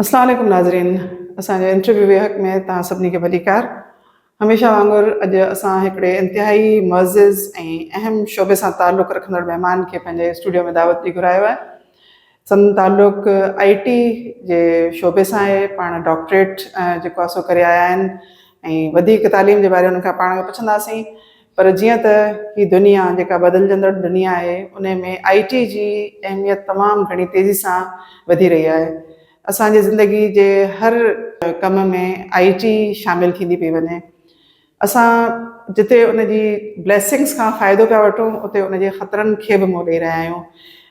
अस्सलाम वालेकुम नाज़रीन, असांजे इंटरव्यू वे हक़ में तव्हां सभिनी खे वॾीकार। हमेशह वांगुरु अॼु असां हिकिड़े इंतिहाई मुअज़्ज़िज़ ऐं अहम शोबे सां ताल्लुक़ रखंदड़ महिमान खे पंहिंजे स्टूडियो में दावत ॾेई घुरायो आहे। सन ताल्लुक़ IT जे शोबे सां आहे। पाण डॉक्टरेट जेको आहे सो करे आया आहिनि ऐं वधीक तालीम जे बारे में उन्हनि खां पाण खे पुछंदासीं। पर जीअं त ही दुनिया जेका बदिलजंदड़ दुनिया आहे उन में IT जी अहमियत तमामु घणी तेज़ी सां वधी रही आहे। असांजी ज़िंदगी जे हर कम में IT शामिलु थींदी पई वञे। असां जिते उनजी ब्लेसिंग्स खां फ़ाइदो पिया वठूं उते उनजे ख़तरनि खे बि मुंहुं ॾेई रहिया आहियूं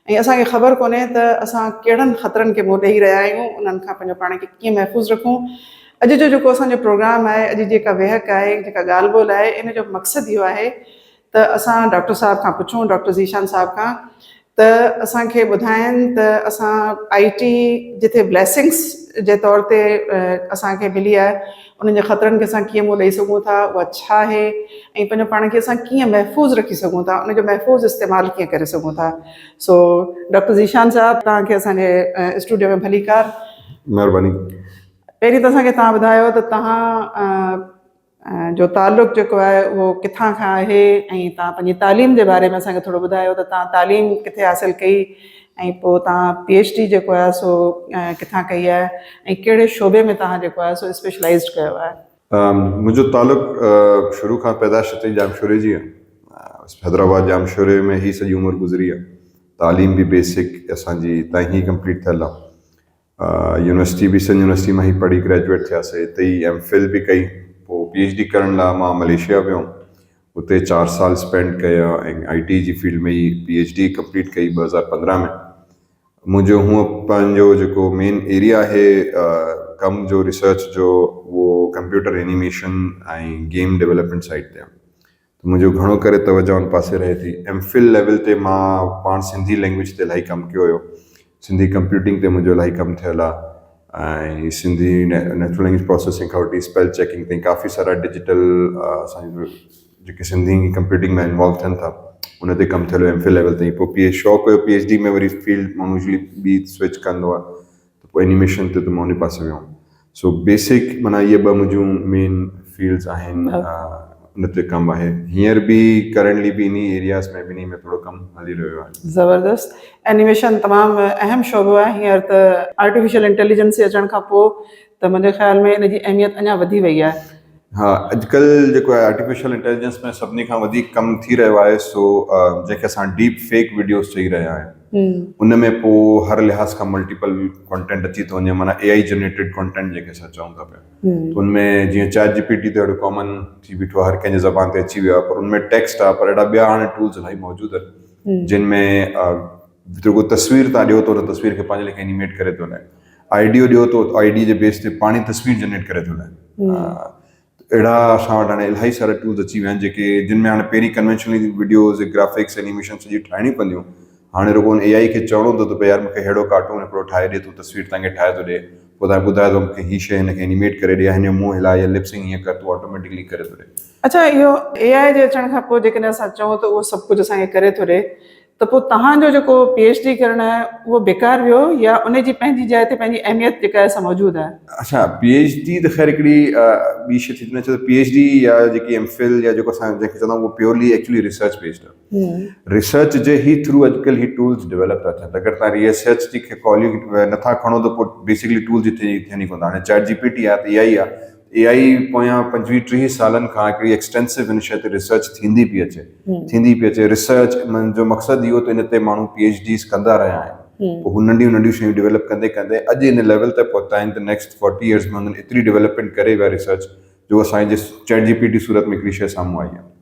ऐं असांखे ख़बर कोन्हे त असां कहिड़नि ख़तरनि खे मुंहुं ॾेई रहिया आहियूं, उन्हनि खां पंहिंजो पाण खे कीअं महफ़ूज़ रखूं। अॼु जो जेको असांजो प्रोग्राम आहे, अॼु जेका वेहक आहे, जेका ॻाल्हि ॿोल आहे, इन जो मक़सदु इहो आहे त असां डॉक्टर साहिब खां पुछूं, डॉक्टर ज़ीशान साहिब खां, त असांखे ॿुधाइनि त असां IT जिथे ब्लेसिंग्स जे तौर ते असांखे मिली आहे उन्हनि जे ख़तरनि खे असां कीअं मुंहुं ॾेई सघूं था, उहा छा आहे ऐं पंहिंजो पाण खे असां कीअं महफ़ूज़ रखी सघूं था, उनजो महफ़ूज़ इस्तेमालु कीअं करे सघूं था। सो डॉक्टर ज़ीशान साहिब, तव्हांखे असांजे स्टूडियो में भलीकार। महिरबानी। पहिरीं त असांखे तव्हां ॿुधायो त तव्हां जो ताल्लुक़ जेको आहे उहो किथां खां आहे ऐं तव्हां पंहिंजी तालीम जे बारे में असांखे थोरो ॿुधायो त तव्हां तालीम किथे हासिलु कई ऐं पोइ तव्हां PhD जेको आहे सो किथां कई आहे ऐं कहिड़े शोबे में तव्हां जेको आहे सो स्पेशलाइज़्ड कयो आहे। मुंहिंजो ताल्लुक़ शुरू खां पैदाइश हिते जामशोरे जी आहे। हैदराबाद जामशोरे में ई सॼी उमिरि गुज़री आहे। तालीम बि बेसिक असांजी हितां ई कंप्लीट थियल आहे। यूनिवर्सिटी बि सिंध यूनिवर्सिटी मां ई पढ़ी ग्रेजुएट थियासीं। हिते ई MPhil बि कई। पोइ PhD करण लाइ मां मलेशिया वियो, उते 4 साल स्पेंड कया ऐं IT जी फील्ड में ई PhD कंप्लीट कई 2015 में। मुंहिंजो हूअं पंहिंजो जेको मेन एरिया आहे कम जो रिसर्च जो, वो कंप्यूटर एनिमेशन ऐं गेम डेवलपमेंट साइड ते आहे। त मुंहिंजो घणो करे तवजो उन पासे रहे थी। MPhil लेवल ते मां पाण सिंधी लैंग्वेज ते इलाही कमु कयो हुयो। सिंधी कंप्यूटिंग ते मुंहिंजो इलाही कमु थियल आहे ऐं सिंधी नेचुरल लैंग्वेज प्रोसेसिंग खां वठी स्पेल चेकिंग ताईं काफ़ी सारा डिजिटल असांजो जेके सिंधी कंप्यूटिंग में इन्वॉल्व थियनि था उन ते कमु थियल हुयो MPhil लेवल ताईं। पोइ शौक़ु हुयो PhD में वरी फील्ड माण्हू यूजली बि स्विच कंदो आहे, त पोइ एनिमेशन ते त मां उन पासे वियुमि। सो बेसिक माना इहे 2 मुंहिंजूं मेन फील्ड्स आहिनि, उन ते कमु आहे। हींअर बि करंटली बि इन एरियाज़ में ॿिन्ही में थोरो कमु हली रहियो आहे। ज़बरदस्त। एनिमेशन तमामु अहम शोबो आहे। हींअर त आर्टिफिशियल इंटेलिजेंस अचण खां पोइ त मुंहिंजे ख़्याल में इनजी अहमियत अञा वधी वई आहे। हाँ, अॼुकल्ह जेको आहे आर्टिफिशियल इंटेलिजेंस में सभिनी खां वधीक कमु थी रहियो आहे। सो जंहिंखे असां डीप फेक वीडियोस चई रहिया आहियूं, उन में पोइ हर लिहाज़ खां मल्टीपल कंटेंट अची थो वञे, माना AI जनरेटेड कंटेंट जंहिंखे असां चऊं था पिया। त उनमें जीअं ChatGPT त अहिड़ो कॉमन थी बीठो आहे, हर कंहिंजे ज़बान ते अची वियो आहे, पर उनमें टेक्स्ट आहे, पर अहिड़ा ॿिया हाणे टूल्स इलाही मौजूदु आहिनि जिन में जेको तस्वीर तव्हां ॾियो था उन तस्वीर खे पंहिंजे लेखे एनिमेट करे थो लाइ, आइडियो ॾियो तो ID जे बेस ते पाण ई तस्वीर जनरेट करे थो लाइ। अहिड़ा असां वटि हाणे इलाही सारा टूल्स अची विया आहिनि जेके जिन में हाणे पहिरीं कन्वेंशनली वीडियोज़ ग्राफिक्स एनिमेशन सॼी ठाहिणी पवंदियूं। हाणे रुॻो AI खे चवणो थो त भई यार मूंखे अहिड़ो कार्टून हिकिड़ो ठाहे ॾे, तूं तस्वीर तव्हांखे ठाहे थो ॾे, पोइ तव्हां ॿुधाए थो मूंखे हीअ शइ हिनखे एनिमेट करे ॾे, हिन जो मुंहुं हिलाए या लिपसिंग हीअं कर, तूं ऑटोमेटिकली करे थो ॾे। अच्छा, इहो AI जे अचण खां पोइ जेकॾहिं असां चऊं त उहो सभु कुझु असांखे करे थो ॾे, त पोइ तव्हांजो जेको PhD करणु आहे उहो बेकार वियो या उनजी पंहिंजी जाइ ते पंहिंजी अहमियत जेका आहे मौजूदु आहे? अच्छा, PhD त ख़ैर हिकिड़ी ॿी शइ थी वञे। PhD या जेकी MPhil या जेको असां जंहिंखे चवंदा आहियूं उहो प्योरली एक्चुअली रिसर्च बेस्ड आहे। रिसर्च जे ई थ्रू अॼुकल्ह ही टूल्स डेवलप था थियनि। अगरि तव्हां रिसर्च जी कॉलिंग नथा खणो त पोइ बेसिकली टूल्स जिथे थियणी पवंदा। हाणे ChatGPT आहे त AI आहे। AI पोयां 25-30 सालनि खां हिकिड़ी एक्सटेंसिव इन शइ ते रिसर्च थींदी पई अचे। रिसर्च जो मक़सदु इहो त इन ते माण्हू PhDs कंदा रहिया आहिनि। पोइ हू नंढियूं नंढियूं शयूं डेवलप कंदे कंदे अॼु इन लेवल ते पहुता आहिनि त नेक्स्ट 40 years में हुननि एतिरी डेवलपमेंट करे विया रिसर्च जो असांजे ChatGPT सूरत में हिकिड़ी शइ साम्हूं आई आहे।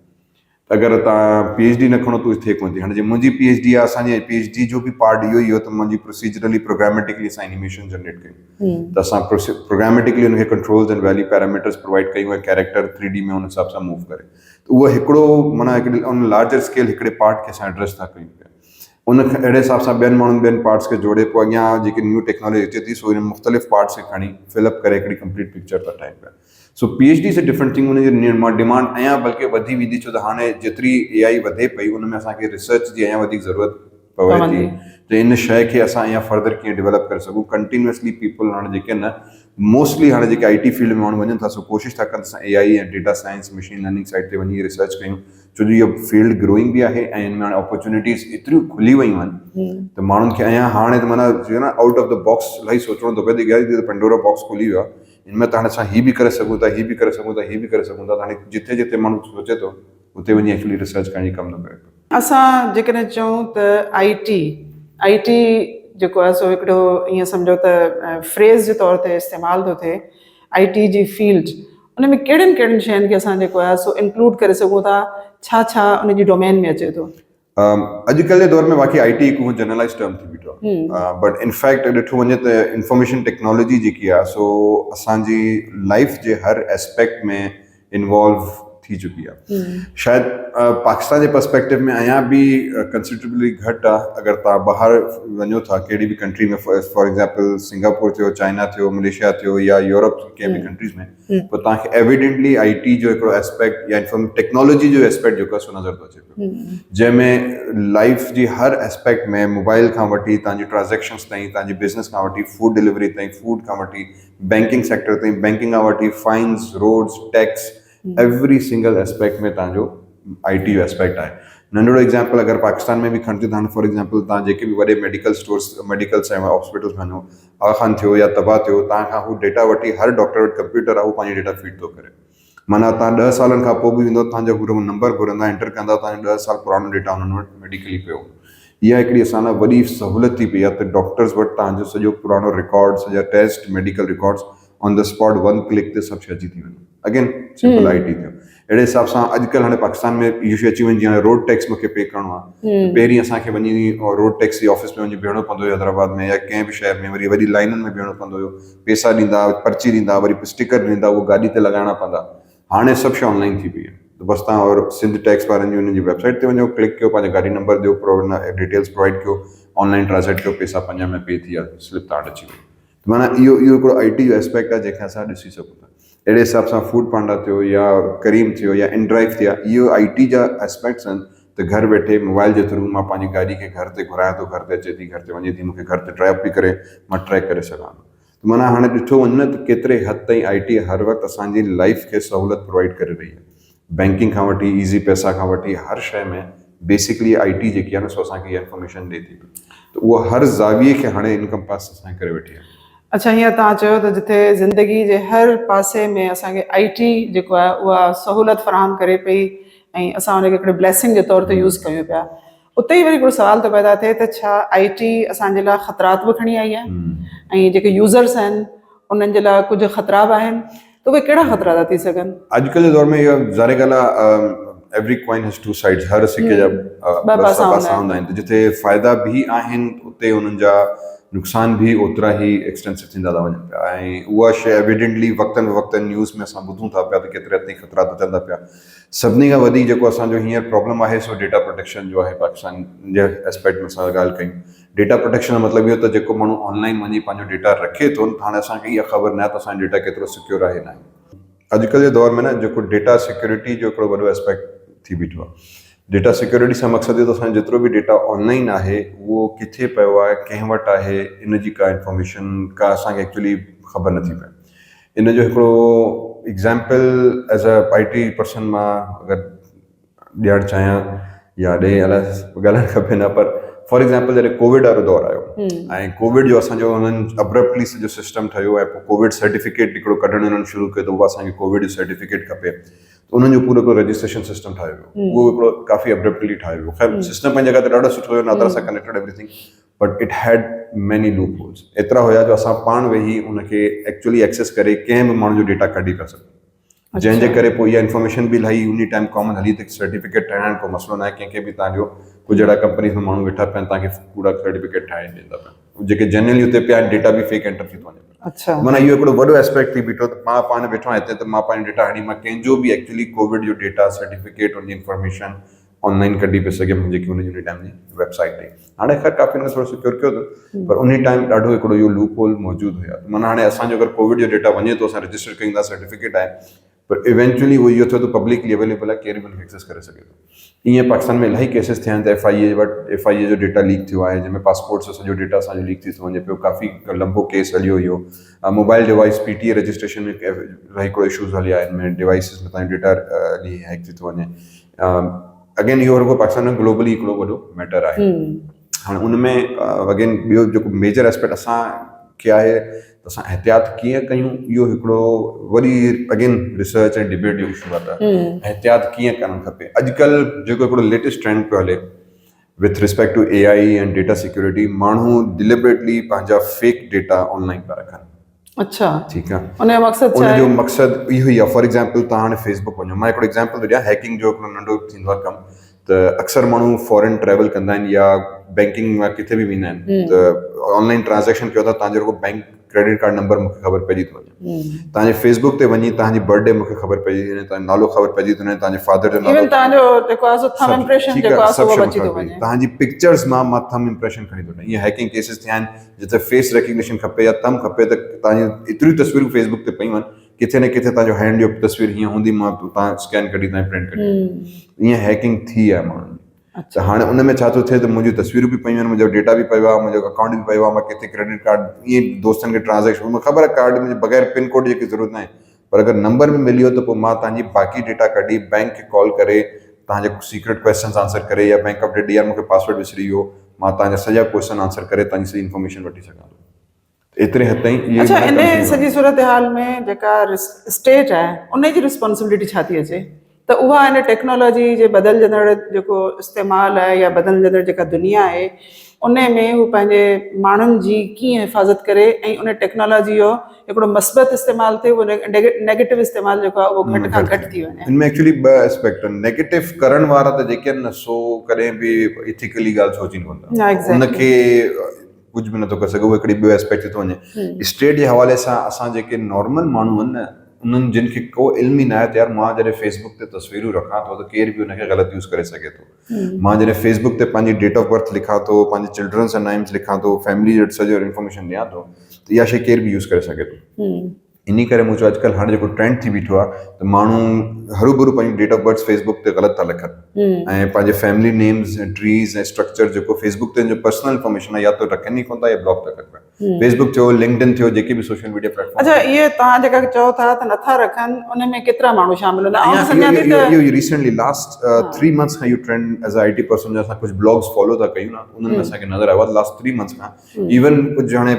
अगरि तव्हां PhD न खणो त थिए कोन थी। हाणे जीअं मुंहिंजी PhD आहे, असांजे PhD जो बि पार्ट इहो ई हो त मुंहिंजी प्रोसीजरली प्रोग्रामेटिकली असां एनिमेशन जनरेट कयूं, त असां प्रोग्रामेटिकली हुनखे controls and value parameters provide कयूं ऐं कैरेक्टर 3D में हुन हिसाब सां मूव करे। त उहो हिकिड़ो माना हिकिड़े उन लार्जर स्केल हिकिड़े पार्ट खे असां एड्रेस था कयूं पिया। उन अहिड़े हिसाब सां ॿियनि माण्हुनि ॿियनि पार्ट्स खे जोड़े पोइ अॻियां जेकी न्यू टेक्नोलॉजी अचे थी सो इन मुख़्तलिफ़ पार्ट्स खे खणी फिलअप करे हिकिड़ी कंप्लीट पिक्चर था ठाहिनि पिया। सो PhD is a different thing. उनजी डिमांड अञा बल्कि वधी वेंदी, छो त हाणे जेतिरी AI वधे पई उन में असांखे रिसर्च जी अञा वधीक ज़रूरत पवे पवंदी। थी त इन शइ खे असां अञा फर्दर कीअं डेवलप करे सघूं कंटिन्यूअसली पीपल हाणे जेके न मोस्टली हाणे जेके IT फील्ड में माण्हू वञनि था सो कोशिशि था कनि असां AI ऐं data science machine learning side ते वञी रिसर्च कयूं छो जो इहो फील्ड ग्रोइंग बि आहे ऐं हिन में हाणे अपॉर्चुनिटीज़ एतिरियूं खुली वयूं आहिनि त माण्हुनि खे अञा हाणे त माना न आउट ऑफ द बॉक्स इलाही सोचणो थो पए त पंडोरा बॉक्स खुली वियो आहे हिन में त हाणे असां हीअ बि करे सघूं था हीअ बि करे सघूं था हीअ बि करे सघूं था हाणे जिथे जिथे माण्हू सोचे थो उते वञी एक्चुअली रिसर्च करण जी कमु थो करे असां जेकॾहिं चऊं त IT जेको आहे सो हिकिड़ो ईअं सम्झो त फ्रेज़ जे तौर ते इस्तेमालु थो थिए IT जी फील्ड उन में कहिड़ियुनि शयुनि खे असां जेको आहे सो इंक्लूड करे सघूं था छा उन जी डोमेन में अचे थो अॼुकल्ह जे दौर में बाक़ी IT हिकु जनरलाइज़ टर्म थी बीठो आहे बट इनफैक्ट ॾिठो वञे त इंफॉर्मेशन टेक्नोलॉजी जेकी आहे सो असांजी लाइफ जे हर एस्पेक्ट में इन्वॉल्व थी चुकी आहे शायदि पाकिस्तान जे पर्सपेक्टिव में अञा बि कंसिडरेबली घटि आहे अगरि तव्हां ॿाहिरि वञो था कहिड़ी बि कंट्री में फॉर एग्ज़ाम्पल सिंगापुर थियो चाइना थियो मलेशिया थियो या यूरोप कंहिं बि कंट्रीज़ में पोइ तव्हांखे एविडेंटली IT जो हिकिड़ो एस्पेक्ट या टेक्नोलॉजी जो एस्पेक्ट जेको आहे सो नज़र थो अचे पियो जंहिंमें लाइफ जी हर एस्पेक्ट में मोबाइल खां वठी तव्हांजी ट्रांजेक्शन्स ताईं तव्हांजी बिज़नेस खां वठी फूड डिलीवरी ताईं फूड खां वठी बैंकिंग सेक्टर ताईं बैंकिंग खां वठी fines roads tax every single aspect में तव्हांजो IT जो एस्पेक्ट आहे नंढड़ो एग्जाम्पल अगरि पाकिस्तान में बि खणिजे त फॉर एग्जाम्पल तव्हां जेके बि वॾे मेडिकल स्टोर्स मेडिकल्स ऐं हॉस्पिटल्स में वञो आखान थियो या तबाह थियो तव्हां खां हू डेटा वठी हर डॉक्टर वटि कंप्यूटर आहे हू पंहिंजी डेटा फीड थो करे माना तव्हां 10 सालनि खां पोइ बि वेंदो तव्हांजा पूरो नंबर घुरंदा एंटर कंदा तव्हांजो 10 साल पुराणो डेटा हुननि वटि मेडिकली पियो इहा हिकिड़ी असां लाइ वॾी सहूलियत थी पई आहे त डॉक्टर्स वटि तव्हांजो सॼो पुराणो रिकॉर्ड सॼा test medical records on the spot one click ते सभु शइ अची थी वञे अगेन सिंपल IT थियो अहिड़े हिसाब सां अॼुकल्ह हाणे पाकिस्तान में इहो शइ अची वञे जीअं रोड टैक्स मूंखे पे करिणो आहे पहिरीं असांखे वञी रोड टैक्स जी ऑफिस में वञी बीहणो पवंदो हुयो हैदराबाद में या कंहिं बि शहर में वरी वरी लाइनुनि में बीहणो पवंदो हुयो पैसा ॾींदा पर्ची ॾींदा वरी स्टिकर ॾींदा उहो गाॾी ते लॻाइणा पवंदा हाणे सभु शइ ऑनलाइन थी पई आहे त बसि तव्हां और सिंध टैक्स वारनि जी हुनजी वेबसाइट ते वञो क्लिक कयो पंहिंजो गाॾी नंबर ॾियो डिटेल्स प्रोवाइड कयो ऑनलाइन ट्रांसलेट कयो पैसा 5 में पे थी विया स्लिप तव्हां वटि अची वई माना इहो हिकिड़ो IT जो एस्पेक्ट आहे जंहिंखे असां ॾिसी सघूं था अहिड़े हिसाब सां फूड पांडा थियो या करीम थियो या इनड्राइव थिया इहो IT जा एस्पेक्ट्स आहिनि त घर वेठे मोबाइल जे थ्रू मां पंहिंजी गाॾी खे घर ते घुरायां थो घर ते अचे थी घर ते वञे थी मूंखे घर ते ड्राइव बि करे मां ट्रैक करे सघां थो त माना हाणे ॾिठो वञे त केतिरे हद ताईं IT हर वक़्तु असांजी लाइफ खे सहूलियत प्रोवाइड करे रही आहे बैंकिंग खां वठी ईज़ी पैसा खां वठी हर शइ में बेसिकली IT जेकी आहे न सो असांखे इहा इंफॉर्मेशन ॾिए थी त उहा हर ज़ाविये खे हाणे इनकम पास असांखे करे वेठी आहे अच्छा हीअं तव्हां चयो त जिथे ज़िंदगी जे हर पासे में असांखे IT जेको आहे उहा सहूलियत फ़राहम करे पई ऐं असां हुनखे हिकिड़े ब्लेसिंग जे तौर ते यूज़ कयूं पिया उते ई वरी हिकिड़ो सुवाल थो पैदा थिए त छा IT असांजे लाइ ख़तरात बि खणी आई आहे ऐं जेके यूज़र्स आहिनि उन्हनि जे लाइ कुझु ख़तरा बि आहिनि त उहे कहिड़ा ख़तरा था थी सघनि अॼुकल्ह जे दौर में इहा ज़ाहिर ॻाल्हि आहे every coin has two sides हर सिके जा ॿ पासा हूंदा आहिनि त जिथे फ़ाइदा बि आहिनि उते उन्हनि जा नुक़सान भी ओतिरा ई एक्सटेंसिव थींदा था वञनि पिया ऐं उहा शइ एविडेंटली वक़्तनि वक़्तनि न्यूज़ में असां ॿुधूं था पिया त केतिरे हद ताईं ख़तरा था थियनि था पिया सभिनी खां वधीक जेको असांजो हींअर प्रॉब्लम आहे सो डेटा प्रोटेक्शन जो आहे पाकिस्तान जे एस्पेक्ट में असां ॻाल्हि कयूं डेटा प्रोटेक्शन जो मतिलबु इहो त जेको माण्हू ऑनलाइन वञी पंहिंजो डेटा रखे थो त हाणे असांखे इहा ख़बर न आहे त असांजो डेटा केतिरो सिक्योर आहे न आहे अॼुकल्ह जे दौर में न जेको डेटा सिक्योरिटी जो हिकिड़ो वॾो एस्पेक्ट थी बीठो आहे डेटा सिक्योरिटी सां मक़सदु इहो त असांजो जेतिरो बि डेटा ऑनलाइन आहे उहो किथे पियो आहे कंहिं वटि आहे इन जी का इंफॉर्मेशन का असांखे एक्चुअली ख़बर नथी पए इन जो हिकिड़ो example as a IT person मां अगरि ॾियणु चाहियां या ॾे अलाए ॻाल्हाइणु खपे न पर फॉर एग्ज़ाम्पल जॾहिं कोविड वारो दौरु आयो ऐं कोविड जो असांजो हुननि अब्रप्टली सॼो सिस्टम ठहियो ऐं पोइ कोविड सर्टिफिकेट हिकिड़ो कढणु हुननि शुरू कयो त उहो असांखे कोविड जो सर्टिफिकेट खपे त उन्हनि जो पूरो हिकिड़ो रजिस्ट्रेशन सिस्टम ठाहियो वियो उहो हिकिड़ो काफ़ी अब्रप्टली ठाहियो वियो ख़ैर सिस्टम पंहिंजी जॻह ते ॾाढो सुठो हुयो नादर सां कनेक्टेड एवरीथिंग बट इट हैड मैनी लूप होल्स एतिरा हुया जो असां पाण वेही उनखे एक्चुअली एक्सेस करे कंहिं बि माण्हू जो डेटा कढी पिया सघूं जंहिंजे करे पोइ इहा इंफॉर्मेशन बि इलाही उन टाइम कॉमन हली त सर्टिफिकेट ठाहिण को मसइलो न आहे कंहिंखे बि तव्हांजो कुझु अहिड़ा कंपनीज़ में माण्हू वेठा पिया आहिनि तव्हांखे पूरा सर्टिफिकेट ठाहे ॾींदा पिया जेके जनरली हुते पिया आहिनि डेटा बि फेक एंटर थी थो वञे अच्छा माना इहो हिकिड़ो वॾो एस्पेक्ट थी बीठो त मां पाण वेठो आहियां हिते त मां पंहिंजो डेटा हणी मां कंहिंजो बि एक्चुअली कोविड जो डेटा सर्टिफिकेट उनजी इंफॉर्मेशन ऑनलाइन कढी पियो सघियमि जेकी हुनजी टाइम जी वेबसाइट ते हाणे ख़ैर काफ़ी हुन थोरो सिक्योर कयो अथनि पर उन टाइम ॾाढो हिकिड़ो इहो लूप होल मौजूदु हुया माना हाणे असांजो अगरि कोविड जो डेटा वञे थो असां रजिस्टर कयूं था सर्टिफिकेट आहे पर इवेंचुअली उहो इहो थियो त पब्लिकली अवेलेबल आहे, केर बि हुनखे एक्सेस करे सघे थो। ईअं पाकिस्तान में इलाही केसिस थिया आहिनि त FIA जो डेटा लीक थियो आहे, जंहिंमें पासपोर्ट जो सॼो डेटा असांजो लीक थी थो वञे पियो। काफ़ी लंबो केस हलियो इहो। मोबाइल डिवाइस PTA रजिस्ट्रेशन में इलाही हिकिड़ो इशूज़ हलिया आहिनि, में डिवाइसिस में तव्हांजो डेटा हैक थी थो वञे। अगेन इहो रुगो पाकिस्तान में ग्लोबली हिकिड़ो वॾो मैटर आहे। हाणे उन में अगेन ॿियो जेको मेजर एस्पेक्ट असांखे आहे त असां एहतियात कीअं कयूं, इहो हिकिड़ो वरी अगेन रिसर्च ऐं डिबेट जो इशू आहे। त एहतियात कीअं करणु खपे। अॼुकल्ह जेको हिकिड़ो लेटेस्ट ट्रेंड पियो हले with respect to AI and data security, माण्हू डिलिबरेटली पंहिंजा फेक डेटा ऑनलाइन पिया रखनि। अच्छा, ठीकु आहे। उनजो मक़सदु छा आहे? उनजो मक़सदु इहो ई आहे। फॉर एग्जाम्पल तव्हां हाणे फेसबुक वञो, मां हिकिड़ो एग्जाम्पल थो ॾियां। हैकिंग जो हिकिड़ो नंढो थींदो आहे कमु, त अक्सर माण्हू फॉरेन ट्रैवल कंदा आहिनि या बैंकिंग में किथे बि वेंदा आहिनि, त ऑनलाइन ट्रांजेक्शन कयो था, तव्हांजो रुगो बैंक क्रेडिट कार्ड नंबर मूंखे ख़बर पइजी थो वञे। तव्हांजे फेसबुक ते वञी तव्हांजी बर्थडे मूंखे ख़बर पइजी थी वञे, तव्हांजो नालो ख़बर पइजी थो वञे, तव्हांजे फादर जो नालो, इवन तव्हांजो जेको आहे थम इंप्रेशन जेको आहे सो बची थो वञे। तव्हांजी पिक्चर्स मां थम इंप्रेशन खणी थो वञे। ईअं हैकिंग केसिस थिया आहिनि जिते फेस रिकग्निशन खपे या थम खपे, त तव्हांजी एतिरियूं तस्वीरूं फेसबुक ते पयूं आहिनि, किथे न किथे तव्हांजो हैंड जो तस्वीर हीअं हूंदी, मां तव्हां स्कैन कढी तव्हां प्रिंट कढी। ईअं हैकिंग थी आहे माण्हुनि। त हाणे उन में छा थो थिए त मुंहिंजियूं तस्वीरूं बि पयूं आहिनि, मुंहिंजो डेटा बि पियो आहे, मुंहिंजो अकाउंट बि पियो आहे, मां किथे क्रेडिट कार्ड, ईअं दोस्तनि खे ट्रांजेक्शन, मूंखे ख़बर आहे कार्ड में बग़ैर पिन कोड जी ज़रूरत न आहे, पर अगरि नंबर बि मिली वियो त पोइ मां तव्हांजी बाक़ी डेटा कढी बैंक खे कॉल करे तव्हांजे सीक्रेट क्वेश्चन्स आंसर करे, या बैंक ऑफ डेट यार मूंखे पासवर्ड विसरी वियो, मां तव्हांजा सॼा क्वेश्चन आंसर करे तव्हांजी सॼी इन्फॉर्मेशन वठी सघां थो। एतिरे हद ताईं। अच्छा, इन सॼी सूरत हाल में जेका स्टेट आहे उन जी रिस्पॉन्सिबिलिटी छा थी अचे, त उहा इन टेक्नोलॉजी जे बदिलजंदड़ जेको इस्तेमालु आहे या बदिलजंदड़ जेका दुनिया आहे उन में हू पंहिंजे माण्हुनि जी कीअं हिफ़ाज़त करे ऐं उन टेक्नोलॉजी जो हिकिड़ो मस्बत इस्तेमालु थिए, उहो नेगेटिव इस्तेमालु जेको आहे उहो घटि खां घटि थी वञे। इनमें एक्चुअली ॿ एस्पेक्ट आहिनि। नेगेटिव करण वारा त जेके आहिनि न, सो कॾहिं बि इथिकली ॻाल्हि सोचीनि कोन था, उनखे कुझु बि नथो करे सघे। उहो हिकिड़ी ॿियो एस्पेक्ट थी थो वञे। स्टेट जे हवाले सां असां जेके नॉर्मल माण्हू आहिनि न, उन्हनि जिन खे को इल्म ई न आहे त यार मां जॾहिं फेसबुक ते तस्वीरूं रखां थो त केर बि उनखे ग़लति यूज़ करे सघे थो। मां जॾहिं फेसबुक ते पंहिंजी डेट ऑफ बर्थ लिखां थो, पंहिंजे चिल्ड्रन्स नेम्स लिखां थो, फैमिली जो सॼो इंफॉर्मेशन ॾियां थो, त इहा शइ केर बि यूज़ करे सघे थो। इन करे मूं चयो अॼुकल्ह हाणे जेको ट्रेंड थी बीठो आहे त माण्हू हरू पंहिंजी डेट ऑफ बर्थ फेसबुक ते ग़लति था लिखनि, ऐं पंहिंजे फैमिली नेम्स ऐं ट्रीज़ ऐं स्ट्रक्चर जेको फेसबुक ते जो पर्सनल इंफॉर्मेशन आहे या तो रखनि ई कोन था या ब्लॉक था कनि पिया। फेसबुक थियो, लिंक्डइन थियो, जेके बि सोशल मीडिया प्लेटफॉर्म। अच्छा, इहे तव्हां जेका चओ था त नथा रखनि, उन में केतिरा माण्हू शामिल हूंदा? इहो रिसेंटली लास्ट 3 मंथ्स खां इहो ट्रेंड एज़ IT पर्सन असां कुझु ब्लॉग्स फॉलो था कयूं ना, उन्हनि में असांखे नज़र आयो आहे लास्ट 3 मंथ्स खां। इवन कुझु हाणे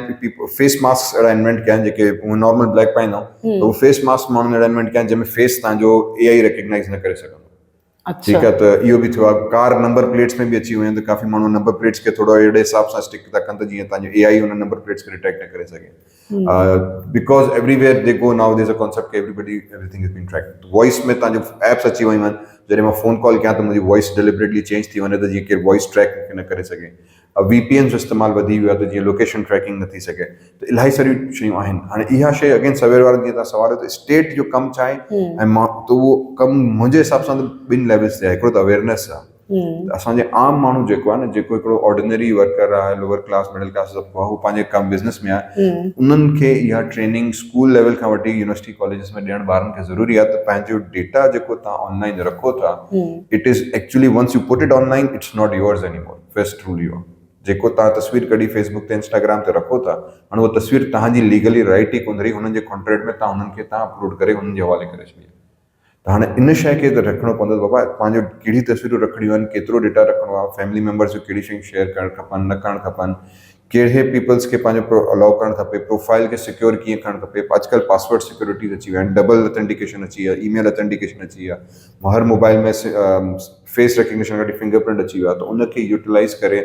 फेस मास्क अहिड़ा इन्वेंट कया आहिनि जेके नॉर्मल ब्लैक पाईंदा आहियूं, त उहो फेस मास्क माण्हुनि अहिड़ा इन्वेंट कया आहिनि जंहिंमें फेस तव्हांजो AI रिकग्नाइज़ न करे सघंदो। ठीकु आहे, त इहो बि थियो आहे। कार नंबर प्लेट्स में बि अची वियूं आहिनि, त काफ़ी माण्हू नंबर प्लेट्स खे थोरो अहिड़े हिसाब सां स्टिक था कनि त जीअं तव्हांजो AI हुन नंबर प्लेट्स खे डिटेक्ट न करे सघे। Because everywhere they go now there is a concept कि everything is being tracked. Voice में तव्हांजो एप्स अची वियूं आहिनि, जॾहिं मां फ़ोन कॉल कयां त मुंहिंजी वॉइस डिलिबरेटली चेंज थी वञे त जीअं केरु वॉइस ट्रैक न करे सघे। VPN जो इस्तेमालु वधी वियो आहे त जीअं लोकेशन ट्रैकिंग न थी सघे। त इलाही सारियूं शयूं आहिनि। हाणे इहा शइ अगेन सवेर वारनि जीअं तव्हां सवाल त स्टेट जो कमु छा आहे, ऐं मां त उहो कमु मुंहिंजे हिसाब सां त ॿिनि लेवल्स ते आहे। हिकिड़ो त अवेयरनेस आहे, असांजे आम माण्हू जेको आहे न, जेको हिकिड़ो ऑर्डिनरी वर्कर आहे, लोअर क्लास मिडिल क्लास, हू पंहिंजे कमु बिज़नेस में आहे, उन्हनि खे इहा ट्रेनिंग स्कूल लेवल खां वठी यूनिवर्सिटी कॉलेजिस में ॾियणु ॿारनि खे ज़रूरी आहे त पंहिंजो डेटा जेको तव्हां ऑनलाइन रखो था, it is actually once you put it online, it's not yours anymore, first rule इहो। जेको तव्हां तस्वीर कढी फेसबुक ते इंस्टाग्राम ते रखो था, हाणे उहा तस्वीर तव्हांजी लीगली राइट ई कोन रही, हुननि जे कॉन्ट्रैक्ट में तव्हां हुननि खे तव्हां अपलोड करे हुननि जे हवाले करे छॾियो। त हाणे इन शइ खे त रखिणो पवंदो बाबा, पंहिंजो कहिड़ी तस्वीरूं रखणियूं आहिनि, केतिरो डेटा रखिणो आहे, फैमिली मेंबर्स जो कहिड़ी शयूं शेयर करणु खपनि, न करणु खपनि, कहिड़े पीपल्स खे पंहिंजो अलाउ करणु खपे, प्रोफाइल खे सिक्योर कीअं करणु खपे। अॼुकल्ह पासवर्ड सिक्योरिटीज़ अची विया आहिनि, डबल ऑथेंटिकेशन अची विया, ईमेल ऑथेंटिकेशन अची विया, हर मोबाइल में फेस रिकग्निशन गॾु फिंगरप्रिंट अची वियो आहे, त उनखे यूटिलाइज़ करे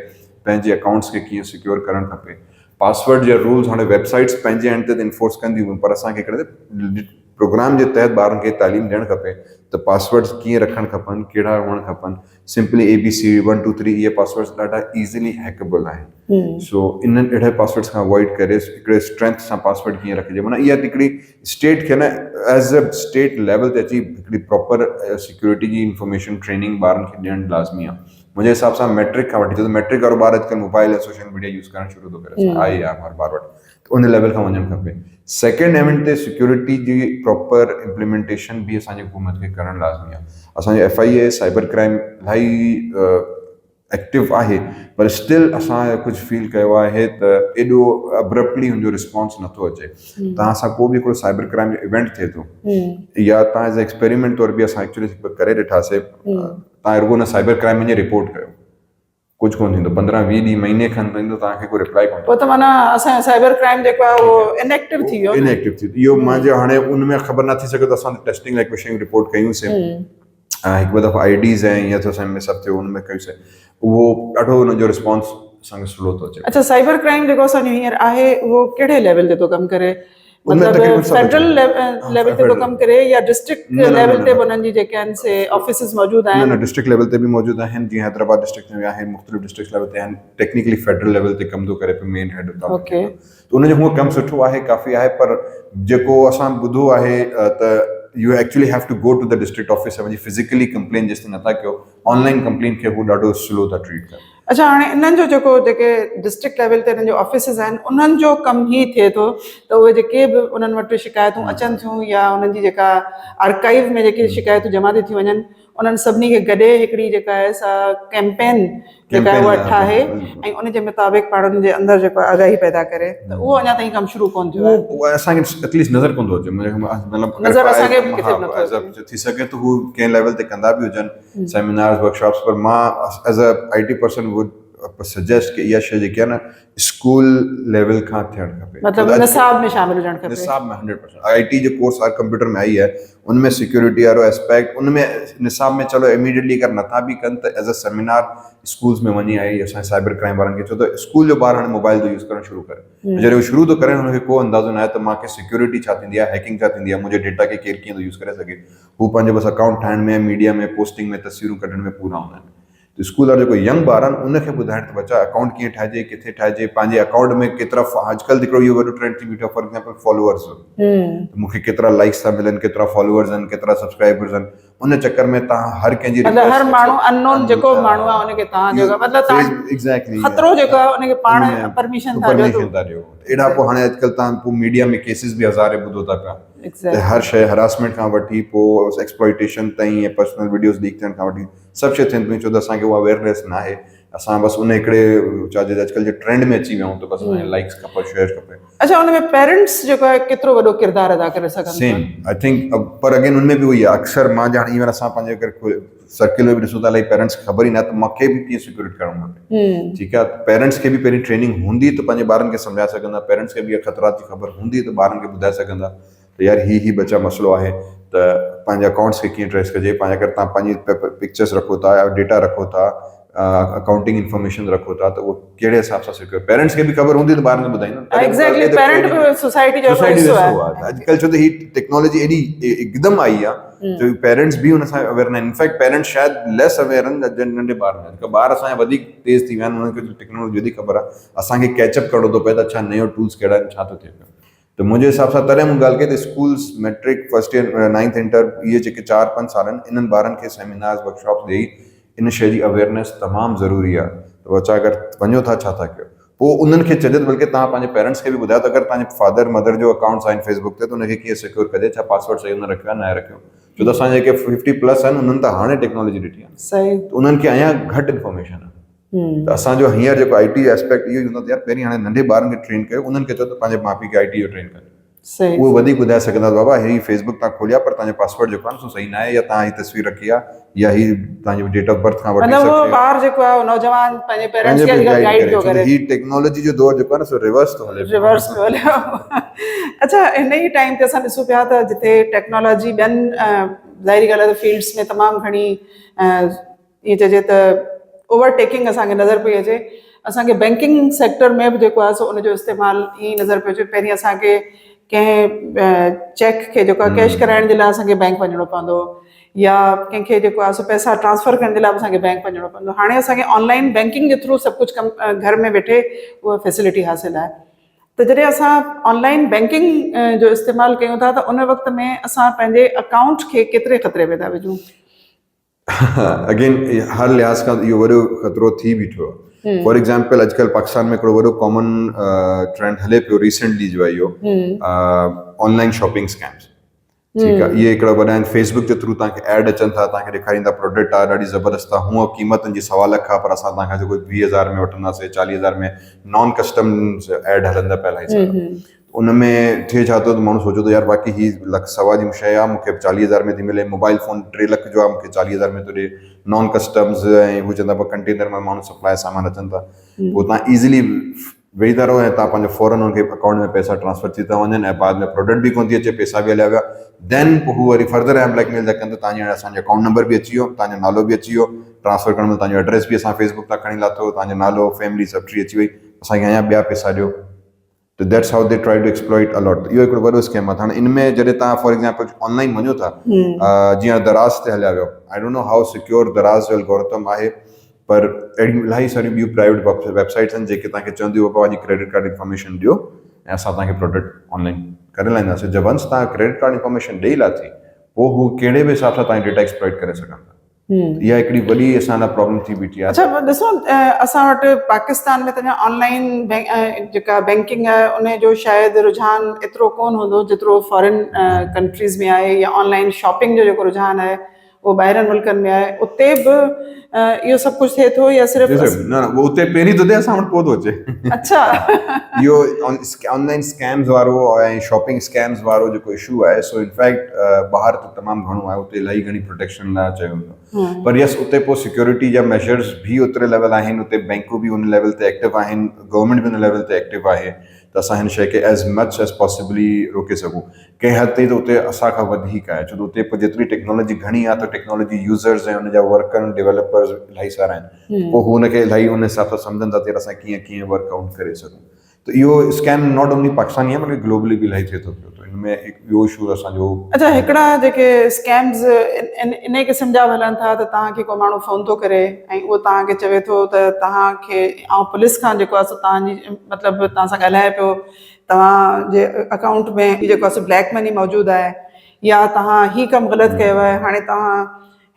पंहिंजे अकाउंट्स खे कीअं सिक्योर करणु खपे। पासवर्ड जा रूल्स हाणे वेबसाइट्स पंहिंजे एंड ते इन्फोर्स कंदियूं, पर असांखे हिकिड़े प्रोग्राम जे तहत ॿारनि खे तालीम ॾियणु खपे त पासवर्ड्स कीअं रखणु खपनि, कहिड़ा हुअणु खपनि। सिंपली ABC 1 2 3 इहे पासवर्ड्स ॾाढा ईज़िली हैकेबल आहिनि। सो इन्हनि अहिड़े पासवर्ड्स खां अवॉइड करे हिकिड़े स्ट्रेंथ सां पासवर्ड कीअं रखिजे। माना इहा हिकिड़ी स्टेट खे न एज़ अ स्टेट लेवल ते अची हिकिड़ी प्रॉपर सिक्योरिटी जी इंफॉर्मेशन ट्रेनिंग ॿारनि खे ॾियणु लाज़मी आहे। मुंहिंजे हिसाब सां मैट्रिक खां वठी छो त मैट्रिक वारो ॿार अॼुकल्ह मोबाइल ऐं सोशल मीडिया यूज़ करणु शुरू थो करे आहे हर ॿार वटि, त उन लेवल खां वञणु खपे। सेकेंड एवेंट ते सिक्योरिटी जी प्रॉपर इम्प्लीमेंटेशन बि असांजी हुकूमत खे करणु लाज़मी आहे। असांजो FIA साइबर क्राइम इलाही एक्टिव आहे, पर स्टिल असां कुझु फील कयो आहे त एॾो अब्रप्टली हुनजो रिस्पॉन्स नथो अचे। तव्हां सां को बि हिकिड़ो साइबर क्राइम जो इवेंट थिए थो या तव्हां एज़ एक्सपेरिमेंट तौर बि असां एक्चुअली करे ॾिठासीं, तव्हां रुगो न साइबर क्राइम में रिपोर्ट कयो, कुझु कोन थींदो, 15-20 ॾींहं महीने खनि थींदो, तव्हांखे कोई रिप्लाई कोन पोइ त माना असांजो साइबर क्राइम जेको आहे उहो इनएक्टिव थी वियो, इनएक्टिव थी वियो। इहो मुंहिंजो हाणे उन में ख़बर नथी सघे त असां टेस्टिंग लाइ कुझु शयूं रिपोर्ट कयूंसीं, हिकु ॿ दफ़ा IDs ऐं ईअं थियो असां में सभु थियो, हुन में कयोसीं, उहो ॾाढो हुनजो रिस्पॉन्स असांखे स्लो थो अचे। अच्छा, साइबर क्राइम जेको असांजो हींअर आहे उहो कहिड़े लेवल ते थो कमु करे? मतलब फेडरल लेवल ते तो कम करे या डिस्ट्रिक्ट लेवल ते उन्हनि जी जेके आहिनि से ऑफिसिस मौजूद आहिनि? न डिस्ट्रिक्ट लेवल ते बि मौजूद आहिनि, जीअं हैदराबाद डिस्ट्रिक्ट में आहिनि, मुख़्तलिफ़ डिस्ट्रिक्ट लेवल ते आहिनि, टेक्निकली फेडरल लेवल ते कम थो करे पियो मेन हेड हुतां। ओके, त उनजो हूअं कमु सुठो आहे, काफ़ी आहे, पर जेको असां ॿुधो आहे त U actually have to go to the district office ऐं वञी फिज़िकली कंप्लेन जेसिताईं नथा कयो, ऑनलाइन कंप्लेन खे हू ॾाढो स्लो था ट्रीट कनि। अच्छा, हाणे इन्हनि जो जेको जेके डिस्ट्रिक्ट लेवल ते इन्हनि जो ऑफिसिस आहिनि उन्हनि जो कमु ही थिए थो त उहे जेके बि उन्हनि वटि शिकायतूं अचनि थियूं या उन्हनि जी जेका आर्काइव में जेके शिकायतूं जमा थी वञनि, उन्हनि सभिनी खे गॾे हिकिड़ी जेका आहे सा कैंपेन जेका आहे उहा ठाहे ऐं उन जे मुताबिक़ पाण उन जे अंदरि जेको आगाही पैदा करे, त उहो अञा ताईं कमु शुरू कोन थियो आहे। उहो असांखे एटलीस्ट नज़र कोन थो अचे, नज़र असांखे किथे बि नथो अचे। थी सघे तो हू कंहिं लेवल ते कंदा बि हुजनि सेमिनार्स वर्कशॉप्स, पर मां as a IT person would suggest कि इहा शइ जेकी आहे न स्कूल लेवल खां थियणु खपे, मतिलबु निसाब में शामिल हुजणु खपे। निसाब में 100% IT जो कोर्स हर कंप्यूटर में आई है, उनमें सिक्योरिटी वारो एस्पेक्ट उनमें निसाब में चलो इमीडिएटली अगरि नथा बि कनि त एज़ अ सेमिनार स्कूल्स में वञी आई असांजे साइबर क्राइम वारनि खे, छो त स्कूल जो ॿार हाणे मोबाइल जो यूज़ करणु शुरू करे, जॾहिं उहो शुरू थो करे हुनखे को अंदाज़ो न आहे त मूंखे सिक्योरिटी छा थींदी आहे, हैकिंग छा थींदी आहे, मुंहिंजे डेटा खे केरु कीअं थो यूज़ करे सघे। हू पंहिंजो बसि अकाउंट ठाहिण में, मीडिया में पोस्टिंग में, तस्वीरूं कढण में पूरा हूंदा आहिनि। त स्कूल वारा जेको यंग ॿार आहिनि उनखे ॿुधाइण त बचा अकाउंट कीअं ठाहिजे, किथे ठाहिजे, पंहिंजे अकाउंट में केतिरा, अॼुकल्ह हिकिड़ो इहो वॾो ट्रेंड थी बीठो आहे फॉर एग्जाम्पल फॉलोअर्स, मूंखे केतिरा लाइक्स था मिलनि, केतिरा फॉलोअर्स आहिनि, केतिरा सब्सक्राइबर्स आहिनि, उन चक्कर में तव्हां हर कंहिंजी मतलब हर माण्हू अननोन जेको माण्हू आहे उनखे तव्हां जो मतलब तव्हां एग्जैक्टली खतरो जेको आहे उनखे पाण परमिशन था ॾियो। एॾा पोइ हाणे अॼुकल्ह तव्हां पोइ मीडिया में केसिस बि हज़ारे ॿुधो था पिया, हर शइ हरासमेंट खां वठी पोइ एक्सप्लॉइटेशन ताईं ऐं पर्सनल वीडियोस लीक थियण खां वठी सभु शइ थियनि पियूं, छो त असांखे उहा अवेयरनेस न आहे। असां बसि उन हिकिड़े छा चइजे अॼुकल्ह जे ट्रेंड में अची विया आहियूं, त बसि लाइक्स खपे, शेयर खपे। अच्छा, उनमें पेरेंट्स जेको आहे केतिरो वॾो किरदारु अदा करे सघनि? सेम आई थिंक, पर अगेन उनमें बि उहो आहे, अक्सर मां ॼाण ईवन असां पंहिंजे अगरि सर्किल में बि ॾिसूं था इलाही पेरेंट्स खे ख़बर ई न, त मूंखे बि कीअं सिक्योरिटी करणु खपे। ठीकु आहे, पेरेंट्स खे बि पहिरीं ट्रेनिंग हूंदी त पंहिंजे ॿारनि खे सम्झाए सघंदा, पेरेंट्स खे बि ख़तरात जी ख़बर हूंदी त ॿारनि खे ॿुधाए सघंदा त यार ही बचा मसइलो आहे, त पंहिंजे अकाउंट्स खे कीअं ट्रेस कजे, पंहिंजे अगरि तव्हां पंहिंजी पिक्चर्स रखो था, डेटा रखो था, अकाउंटिंग इंफॉर्मेशन रखो था, त उहो कहिड़े हिसाब सां सिक्योर, पेरेंट्स खे बि ख़बर हूंदी त ॿारनि खे ॿुधाईंदा। एग्जैक्टली, पेरेंट बि सोसाइटी जो हिस्सो आहे अॼुकल्ह, छो त ही टेक्नोलॉजी एॾी हिकदमि आई आहे जो पेरेंट्स बि हुन सां अवेयर न आहिनि। इनफैक्ट पेरेंट्स शायदि लेस अवेयर आहिनि नंढे ॿारनि में, अॼुकल्ह ॿार असांजा वधीक तेज़ थी विया आहिनि, हुननि खे टेक्नोलॉजी वधीक ख़बर आहे, असांखे कैचअप करिणो थो पए त छा नयो टूल्स कहिड़ा आहिनि, छा थो थिए पियो। त मुंहिंजे हिसाब सां तॾहिं मूं ॻाल्हि कई त schools matric first year 9th inter इहे जेके 4-5 साल आहिनि, इन्हनि ॿारनि खे सेमिनार्स वर्कशॉप्स ॾेई इन शइ जी अवेयरनेस तमामु ज़रूरी आहे। त बच्चा अगरि वञो था छा था कयो, पोइ उन्हनि खे चइजे, बल्कि तव्हां पंहिंजे पेरेंट्स खे बि ॿुधायो त अगरि तव्हांजे फादर मदर जो अकाउंट्स आहिनि फेसबुक ते, त उनखे कीअं सिक्योर कजे, छा पासवर्ड सही हुन रखियो आहे न रखियो, छो त असां जेके 50+ आहिनि उन्हनि त हाणे टेक्नोलॉजी ॾिठी आहे, सही, उन्हनि खे अञा घटि इंफॉर्मेशन आहे। त असांजो हींअर जेको IT एस्पेक्ट इहो ई हूंदो त यार पहिरीं हाणे नंढे ॿारनि खे ट्रेन कयो, उन्हनि खे चओ त पंहिंजे माउ पीउ खे IT जो ट्रेन कयो, उहो वधीक ॿुधाए सघंदा बाबा ही फेसबुक तव्हां खोलिया पर तव्हांजो पासवर्ड जेको आहे सो सही न आहे, या तव्हां ही तस्वीर रखी आहे, या ही तव्हांजी डेट ऑफ बर्थ खां वठी मतलब वो ॿार जेको आहे नौजवान पंहिंजे पेरेंट्स खे गाइड थो करे। ही टेक्नोलॉजी जो दौर जेको आहे न सो रिवर्स थो हले, रिवर्स थो हले। अच्छा, इन ई टाइम ते असां ॾिसूं पिया त जिथे टेक्नोलॉजी ॿियनि ज़ाहिरी ॻाल्हि आहे त फील्ड्स में तमामु घणी ईअं चइजे त ओवरटेकिंग असांखे नज़र पई अचे, असांखे बैंकिंग सेक्टर में बि जेको आहे सो उनजो इस्तेमालु ईअं नज़र पियो अचे। पहिरीं असांखे कंहिं चेक खे जेको आहे कैश कराइण जे लाइ असांखे बैंक वञिणो पवंदो, या कंहिंखे जेको आहे सो पैसा ट्रांसफर करण जे लाइ असांखे बैंक वञिणो पवंदो। हाणे असांखे ऑनलाइन बैंकिंग जे थ्रू सभु कुझु कमु घर में वेठे उहा फैसिलिटी हासिलु आहे। त जॾहिं असां ऑनलाइन बैंकिंग जो इस्तेमालु कयूं था त उन वक़्त में असां पंहिंजे अकाउंट खे केतिरे ख़तरे में था विझूं? अगेन हर लिहाज़ खां इहो वॾो ख़तरो थी बीठो आहे. फॉर एग्ज़ाम्पल अॼुकल्ह पाकिस्तान में हिकिड़ो वॾो कॉमन ट्रेंड हले पियो रिसेंटली जो आहे इहो ऑनलाइन शॉपिंग स्कैम्स. ठीकु आहे, इहे हिकिड़ा वॾा आहिनि. फेसबुक जे थ्रू तव्हांखे एड अचनि था, तव्हांखे ॾेखारींदा प्रोडक्ट आहे ॾाढी ज़बरदस्त आहे, हूअं क़ीमतनि जी 1.25 लख आहे, पर असां तव्हांखां जेको 20,000 में वठंदासीं, 40,000 में. नॉन कस्टम्स एड हलंदा पिया इलाही सारा. उन में थिए छा थो त माण्हू सोचे थो यार बाक़ी ही 1.25 लख जी शइ आहे, मूंखे 40,000 में थी मिले. मोबाइल फ़ोन 3 लख जो आहे, मूंखे 40,000 में थो ॾिए. नॉन कस्टम्स ऐं हू चवंदा पिया कंटेनर में माण्हू सप्लाई सामान अचनि था. पोइ तव्हां ईज़िली वेही था रहो ऐं तव्हां पंहिंजो फ़ौरन हुनखे अकाउंट में पैसा ट्रांसफर थी था वञनि ऐं बाद में प्रोडक्ट बि कोन थी अचे, पैसा बि हलिया विया. देन पोइ हू वरी फर्दर ऐं ब्लैकमेल था कनि त तव्हांजे असांजो अकाउंट नंबर बि अची वियो, तव्हांजो नालो बि अची वियो, ट्रांसफर करण में तव्हांजो एड्रेस बि असां फेसबुक तां खणी लाथो, तव्हांजो नालो फैमिली सभु ट्री अची वई, असांखे अञा ॿिया पैसा ॾियो. त that's how they try to exploit a lot. इहो हिकिड़ो वॾो स्कैम आहे. हाणे इन में जॾहिं तव्हां फॉर एग्ज़ाम्पल ऑनलाइन वञो था, जीअं दराज़ ते हलिया वियो, I don't know how secure दराज़ जो एल्गोरिथम आहे, पर अहिड़ियूं इलाही सारियूं ॿियूं प्राइवेट वेबसाइट्स आहिनि जेके तव्हांखे चवंदियूं बाबा पंहिंजी क्रेडिट कार्ड इंफॉर्मेशन ॾियो ऐं असां तव्हांखे प्रोडक्ट ऑनलाइन करे लाहींदासीं. जब वंस तव्हां क्रेडिट कार्ड इंफॉर्मेशन ॾेई लाथी, पोइ हू कहिड़े बि हिसाब सां तव्हांजी डेटा एक्सप्लॉइट करे सघनि था. इहा हिकिड़ी वॾी असां लाइ प्रॉब्लम थी बीठी आहे. अच्छा ॾिसो, असां वटि पाकिस्तान में त अञा ऑनलाइन जेका बैंकिंग आहे उन जो शायदि रुझान एतिरो कोन हूंदो जेतिरो फॉरेन कंट्रीज़ में आहे, या ऑनलाइन शॉपिंग जो जेको रुझान आहे उहो ॿाहिरनि मुल्कनि में आहे. उते बि इहो सभु कुझु थिए थो या सिर्फ़ु न उहो उते पहिरीं तो असां वटि पोइ थो अचे. अच्छा. इहो ऑनलाइन स्कैम्स वारो ऐं शॉपिंग स्कैम्स वारो जेको इशू आहे, सो इनफैक्ट ॿाहिरि त तमामु घणो आहे, उते इलाही घणी प्रोटेक्शन लाइ चयो वेंदो. पर यस, उते पोइ सिक्योरिटी जा मेजर्स बि ओतिरे लेवल आहिनि, उते बैंकूं बि उन लेवल ते एक्टिव आहिनि, गवर्नमेंट बि उन लेवल ते एक्टिव आहे, त असां हिन शइ खे एज़ मच एज़ पॉसिबली रोके सघूं. कंहिं हद ताईं त उते असांखां वधीक आहे, छो त उते पोइ जेतिरी टेक्नोलॉजी घणी आहे त टेक्नोलॉजी यूज़र्स ऐं हुनजा वर्कर डेवलपर्स इलाही सारा आहिनि. पोइ हू हुनखे इलाही उन हिसाब सां सम्झनि था त असां कीअं वर्कआउट करे सघूं. त इहो स्कैम नॉट ओनली पाकिस्तानी आहे, बल्कि ग्लोबली बि इलाही थिए थो पियो. त हिन में ॿियो इशू असांजो. अच्छा, हिकिड़ा जेके स्कैम्स इन क़िस्म जा हलनि था त तव्हांखे को माण्हू फ़ोन थो करे ऐं उहो तव्हांखे चवे थो त तव्हांखे ऐं पुलिस खां जेको आहे तव्हांजी मतिलबु तव्हां सां ॻाल्हाए पियो, तव्हांजे अकाउंट में जेको आहे ब्लैक मनी मौजूदु आहे, या तव्हां ही कमु ग़लति कयो आहे, हाणे तव्हां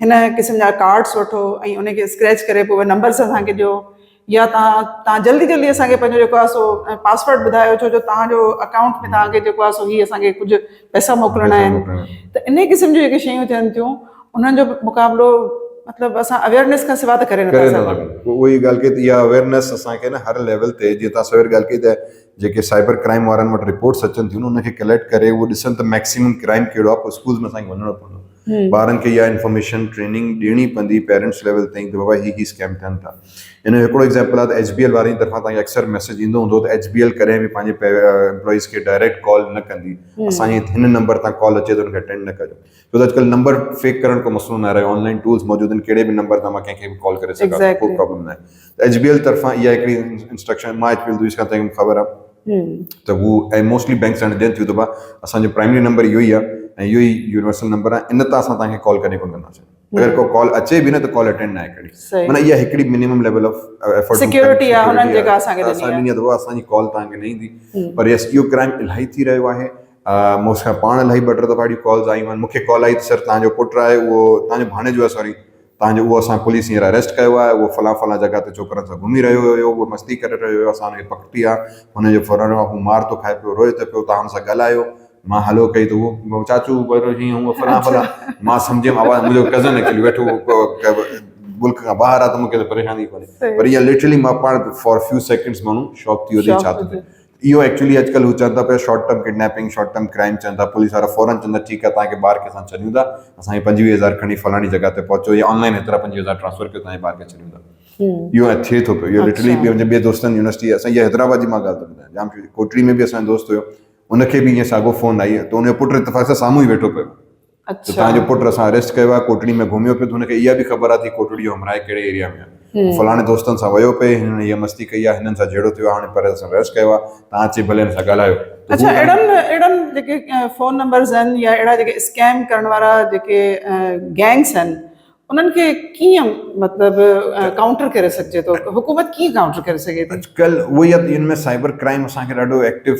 हिन क़िस्म जा कार्ड्स वठो ऐं उनखे स्क्रैच करे पोइ नंबर्स असांखे ॾियो, या तव्हां जल्दी जल्दी असांखे पंहिंजो जेको आहे सो पासवर्ड ॿुधायो, छो जो तव्हांजो अकाउंट में तव्हांखे जेको आहे सो ही असांखे कुझु पैसा मोकिलणा आहिनि. त इन क़िस्म जूं जेके शयूं थियनि थियूं उन्हनि जो मुक़ाबिलो मतिलबु असां अवेयरनेस खां सवाइ त करे नथा सघूं. उहो ई ॻाल्हि कई त इहा अवेयरनेस असांखे न हर लेवल ते, जीअं तव्हां सवेर ॻाल्हि कई त जेके साइबर क्राइम वारनि वटि रिपोर्ट्स अचनि थियूं उनखे कलेक्ट करे उहो ॾिसनि त मैक्सिमम क्राइम कहिड़ो आहे, पोइ स्कूल्स में असांखे वञिणो पवंदो. ॿारनि खे इहा इंफॉर्मेशन ट्रेनिंग ॾियणी पवंदी पेरेंट्स लेवल ताईं त बाबा ही स्कैम थियनि था. इन जो हिकिड़ो एग्ज़ाम्पल आहे त HBL वारनि जी तरफ़ां तव्हांखे अक्सर मैसेज ईंदो हूंदो त HBL कॾहिं बि पंहिंजे एम्प्लॉइज़ खे डायरेक्ट कॉल न कंदी. असांजे हिन नंबर तां कॉल अचे त हुनखे अटेंड न कजो, छो त अॼुकल्ह नंबर फेक करण को मसइलो न रहियो. ऑनलाइन टूल्स मौजूदु आहिनि, कहिड़े बि नंबर तां मां कंहिंखे बि कॉल करे सघां, कोई प्रॉब्लम न आहे. त HBL तरफ़ां इहा हिकिड़ी इंस्ट्रक्शन मां HBL यूज़ खां तव्हांखे ख़बर आहे त हू ऐं मोस्टली बैंक्स हाणे ॾियनि थियूं त असांजो प्राइमरी नंबर इहो ई आहे ऐं इहो ई यूनिवर्सल नंबर आहे, इन तां असां तव्हांखे कॉल करे कोन कंदासीं. अगरि को कॉल अचे बि न त कॉल अटेंड न आहे करी. माना इहा हिकिड़ी minimum level of effort security आहे हुननि जेका असांखे ॾिनी आहे, त असांजी कॉल तव्हांखे न ईंदी. पर यस, इहो क्राइम इलाही थी रहियो आहे. मूंखां पाण इलाही ॿ टे दफ़ा अहिड़ी कॉल्स आयूं आहिनि. मूंखे कॉल आई त सर तव्हांजो पुटु आहे, उहो तव्हांजो भाणे जो आहे, सॉरी तव्हांजो उहो असां पुलिस हींअर अरेस्ट कयो आहे, उहो फलां जॻह ते छोकिरनि सां घुमी रहियो हुयो, उहो मस्ती करे रहियो हुयो, असां हुनखे पकड़ी आहे, हुनजो फलाणो आहे, हू मार थो खाए पियो, रोए थो पियो, तव्हां हुन सां ॻाल्हायो. मां हलो कई त उहो चाचू हीअं हूअं फलां. मां सम्झियुमि आवाज़ मुंहिंजो कज़न एक्चुअली वेठो मुल्क खां ॿाहिरि आहे त मूंखे त परेशानी कोन्हे, पर इहा लिटरली मां पाण फॉर फ्यू सेकेंड्स माण्हू शॉक थी वियो छा थो थिए. इहो एक्चुअली अॼुकल्ह हू चवनि था पिया short term kidnapping, short term crime चवनि था. पुलिस वारा फौरन चवंदा ठीकु आहे तव्हांखे ॿार खे असां छॾियूं था, असांखे 25,000 खणी फलाणी जॻह ते पहुचो, या ऑनलाइन हेतिरा 25,000 ट्रांसफर कयो, तव्हांजे ॿार खे छॾियूं था. इहो थिए थो पियो. इहो लिटरली मुंहिंजे ॿिए दोस्तनि यूनिवर्सिटी, असां इहा हैदराबाद जी मां ॻाल्हि थो ॿुधायां, जाम कोटड़ी में बि असांजो दोस्त हुयो, उनखे बि ईअं साॻियो फ़ोन आई त उनजो पुटु इतफ़ाक़ सां साम्हूं ई वेठो पियो. त तव्हांजो पुटु असां अरेस्ट कयो आहे, कोटड़ी में घुमियो पियो, त हुनखे इहा बि ख़बर आहे कोटड़ी जो हमराए कहिड़े एरिया में आहे, फलाणे दोस्तनि सां वियो पिए, हिननि हीअ मस्ती कई आहे, हिननि सां जहिड़ो थियो आहे, हाणे पर असां अरेस्ट कयो आहे, तव्हां अची भले हिन सां ॻाल्हायो. अच्छा, अहिड़नि जेके फ़ोन नंबर्स आहिनि या अहिड़ा जेके स्कैम करण वारा जेके गैंग्स आहिनि, उन्हनि खे कीअं मतिलबु काउंटर करे सघिजे थो, हुकूमत कीअं काउंटर करे सघे थी? अॼुकल्ह उहो ई आहे, हिन में साइबर क्राइम असांखे ॾाढो एक्टिव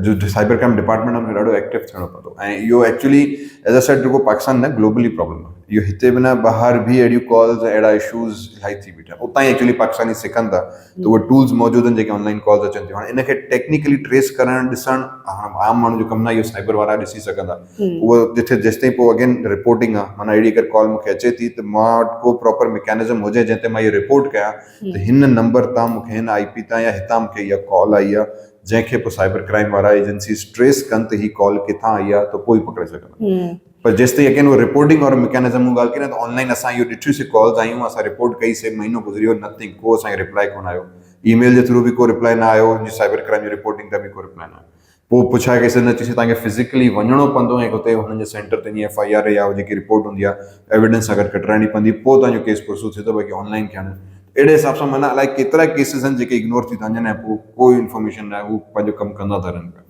जो साइबर क्राइम डिपार्टमेंट आहे हुनखे ॾाढो एक्टिव थियणो पवंदो ऐं इहो एक्चुअली एज़ अ सेट जेको पाकिस्तान न ग्लोबली प्रॉब्लम आहे इहो हिते बि न ॿाहिरि बि अहिड़ियूं कॉल्स अहिड़ा इशूज़ इलाही थी बीठा आहिनि उतां ई एक्चुअली पाकिस्तानी सिखनि था त उहे टूल्स मौजूदु आहिनि जेके ऑनलाइन कॉल्स अचनि थियूं हाणे इनखे टेक्निकली ट्रेस करणु ॾिसणु हाणे आम माण्हू जो कमु न इहो साइबर वारा ॾिसी सघंदा उहो जिथे जेसिताईं पोइ अगेन रिपोर्टिंग आहे माना अहिड़ी अगरि कॉल मूंखे अचे थी त मां वटि को प्रॉपर मैकेनिज़म हुजे जंहिं ते मां इहो रिपोर्ट कयां त हिन नंबर तां मूंखे हिन IP तां या हितां मूंखे इहा कॉल आई आहे जंहिंखे पोइ साइबर क्राइम वारा एजेंसीज़ ट्रेस कनि त ही कॉल किथां आई आहे त पोइ पकिड़े सघंदा पर जेसिताईं अगेन उहो रिपोर्टिंग वारो मैकेनिज़म हू ॻाल्हि कयूं त ऑनलाइन असां इहो ॾिठियूंसीं कॉल्स आयूं असां रिपोर्ट कईसीं महीनो गुज़रियो नथिंग को असांखे रिप्लाई कोन आयो ईमेल जे थ्रू बि को रिप्लाई न आयो साइबर क्राइम जी रिपोर्टिंग ते बि को रिप्लाई न आयो पोइ पुछाए केसीं न चईसीं तव्हांखे फिज़िकली वञिणो पवंदो ऐं हुते हुननि जे सेंटर ते जीअं FIR या जेकी रिपोर्ट हूंदी आहे एविडेंस अगरि कढाइणी पवंदी पोइ तव्हांजो केस पुरसूं थिए थो बाक़ी ऑनलाइन करणु अहिड़े हिसाब सां माना अलाए केतिरा केसिस आहिनि जेके इग्नोर थी था वञनि ऐं पोइ कोई इंफॉर्मेशन न आहे हू पंहिंजो कमु कंदा था रहनि पिया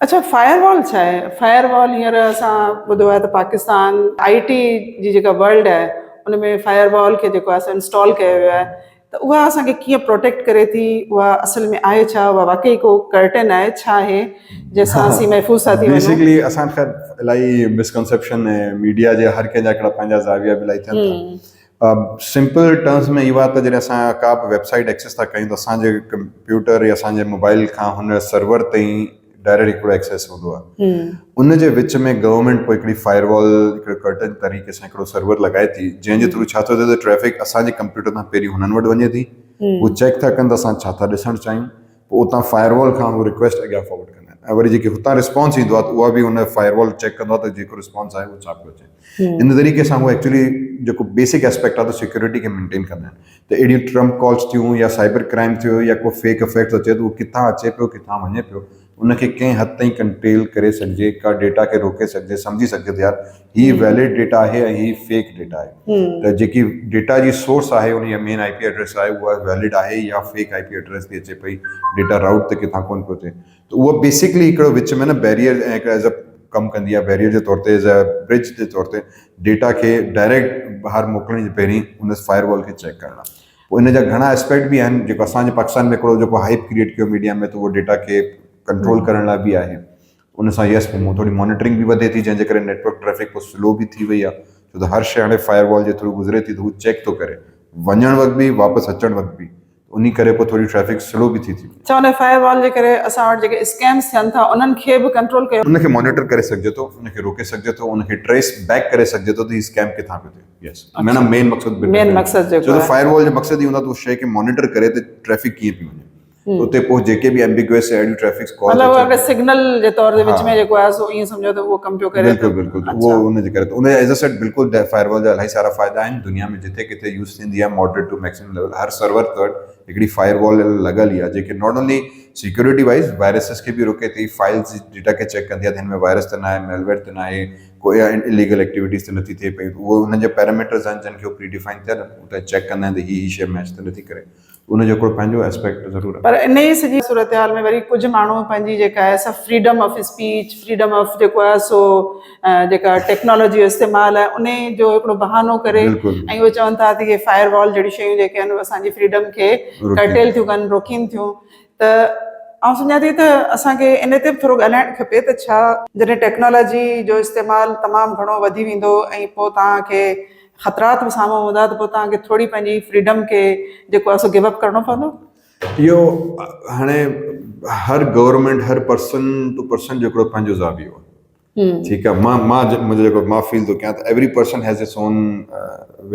अच्छा फायरवॉल छा आहे फायरवॉल हींअर असां ॿुधो आहे त पाकिस्तान IT जी जेका वर्ल्ड आहे उन में फायरवॉल खे जेको आहे इंस्टॉल कयो वियो आहे त उहा असांखे कीअं प्रोटेक्ट करे थी उहा असल में आहे छा उहा वाकई को कर्टन आहे छा आहे जंहिंसां असीं महफ़ूज़ था थी वञूं बेसिकली असां ख़ैर इलाही मिसकंसेप्शन ऐं मीडिया जे हर कंहिंजा हिकिड़ा पंहिंजा ज़ाविया बि इलाही थियनि था सिंपल टर्म्स में इहा त जॾहिं असां का बि वेबसाइट एक्सेस था कयूं त असांजे कंप्यूटर या असांजे मोबाइल खां हुन सर्वर ताईं डायरेक्ट हिकिड़ो एक्सेस हूंदो आहे उन जे विच में गवर्नमेंट पोइ हिकिड़ी फायरवॉल हिकिड़े कर्टन तरीक़े सां हिकिड़ो सर्वर लॻाए थी जंहिंजे थ्रू छा थो थिए त ट्रैफिक असांजे कंप्यूटर तां पहिरीं हुननि वटि वञे थी उहो चेक था कनि त असां छा था ॾिसणु चाहियूं पोइ उतां फायरवॉल खां उहो रिक्वेस्ट अॻियां फॉरवर्ड कंदा आहिनि ऐं वरी जेके हुतां रिस्पॉन्स ईंदो आहे त उहा बि हुन फायरवॉल चेक कंदो आहे त जेको रिस्पॉन्स आहे उहो छा पियो अचे इन तरीक़े सां उहो एक्चुअली जेको बेसिक एस्पेक्ट आहे त सिक्योरिटी खे मेंटेन कंदा आहिनि त अहिड़ियूं ट्रम्प कॉल्स थियूं या साइबर क्राइम थियो या को फेक इफेक्ट अचे त उहो किथां अचे पियो किथां वञे पियो उनखे कंहिं हद ताईं कंटेल करे सघिजे का डेटा खे रोके सघिजे सम्झी सघिजे त यार ही वैलिड डेटा आहे ऐं ही फेक डेटा आहे त जेकी डेटा जी सोर्स आहे उन जी मेन IP एड्रेस आहे उहा वैलिड आहे या फेक IP एड्रेस थी अचे पई डेटा राउट ते किथां कोन पियो थिए त उहो बेसिकली हिकिड़ो विच में न बैरियर ऐं हिकिड़ा एज़ अ कमु कंदी आहे बैरियर जे तौर ते एज़ अ ब्रिज जे तौर ते डेटा खे डायरेक्ट ॿाहिरि मोकिलण जे पहिरीं उन फायरवॉल खे चेक करणु पोइ इन जा घणा एस्पेक्ट बि आहिनि जेको असांजे पाकिस्तान में हिकिड़ो जेको हाइप क्रिएट कयो मीडिया में त उहो डेटा खे कंट्रोल करण लाइ बि आहे उन सां यस थोरी मॉनिटरिंग बि वधे थी जंहिंजे करे नेटवर्क ट्रैफिक पोइ स्लो बि थी वई आहे छो त हर शइ हाणे फायरवॉल जे थ्रू गुज़रे थी त हू चेक थो करे वञण वक़्तु बि वापसि अचण वक़्तु बि उन करे पोइ थोरी ट्रैफिक स्लो बि थी अच्छा उन फायरवॉल जे करे असां वटि जेके स्कैम्स थियनि था उन्हनि खे बि कंट्रोल कयो उनखे मॉनिटर करे सघिजे थो उनखे रोके सघिजे थो उनखे ट्रेस बैक करे सघिजे थो त ही स्कैम किथां पियो थिए यस माना मेन मक़सदु जेको छो त फायरवॉल जो मक़सदु ई हूंदो आहे त उस शइ खे मॉनिटर करे त ट्रैफिक कीअं पई वञे उते पोइ जेके बि एम्बिग्युअस अहिड़ियूं ट्रैफिक कॉल मतलब अगर सिग्नल जे तौर ते विच में जेको आहे सो ईअं सम्झो त उहो कम पियो करे बिल्कुलु उहो उनजे करे उन एज़ अ सेट बिल्कुलु फायरवॉल जा इलाही सारा फ़ाइदा आहिनि दुनिया में जिथे किथे यूज़ थींदी आहे मॉडरेट टू मैक्सिमम लेवल हर सर्वर तर्ड हिकिड़ी फायरवॉल लॻल ई आहे जेके not only security wise viruses खे बि रोके थी फाइल्स जी डेटा खे चेक कंदी आहे त हिन में वायरस त न आहे मेलवेयर त न आहे कोई इलीगल एक्टिविटीज़ त नथी थिए पई उहो हुननि जे पैरामीटर्स आहिनि जिन खे उहो प्रीडिफाइन थियल उते चेक कंदा आहिनि त ही शइ मैच त नथी करे उनजो हिकिड़ो पंहिंजो एस्पेक्ट ज़रूरु आहे पर इन ई सॼी सूरत हाल में वरी कुझु माण्हू पंहिंजी जेका आहे सा freedom of speech freedom of जेको आहे सो जेका टेक्नोलॉजी जो इस्तेमालु आहे उन जो हिकिड़ो बहानो करे ऐं उहे चवनि था त इहे फायरवॉल जहिड़ियूं शयूं जेके आहिनि उहे असांजी फ्रीडम खे कर्टेल थियूं कनि रोकीनि थियूं त आउं सम्झां थी त असांखे इन ते बि थोरो ॻाल्हाइणु खपे त छा जॾहिं टेक्नोलॉजी जो इस्तेमालु तमामु घणो वधी वेंदो ऐं पोइ तव्हांखे ख़तरात बि साम्हूं हूंदा त पोइ तव्हांखे थोरी पंहिंजी फ्रीडम खे जेको आहे सो गिव अप करिणो पवंदो इहो हाणे हर गवर्नमेंट हर पर्सन टू पर्सन जो हिकिड़ो पंहिंजो ज़ावियो आहे ठीकु आहे मुंहिंजो जेको मां फील थो कयां त every person has its own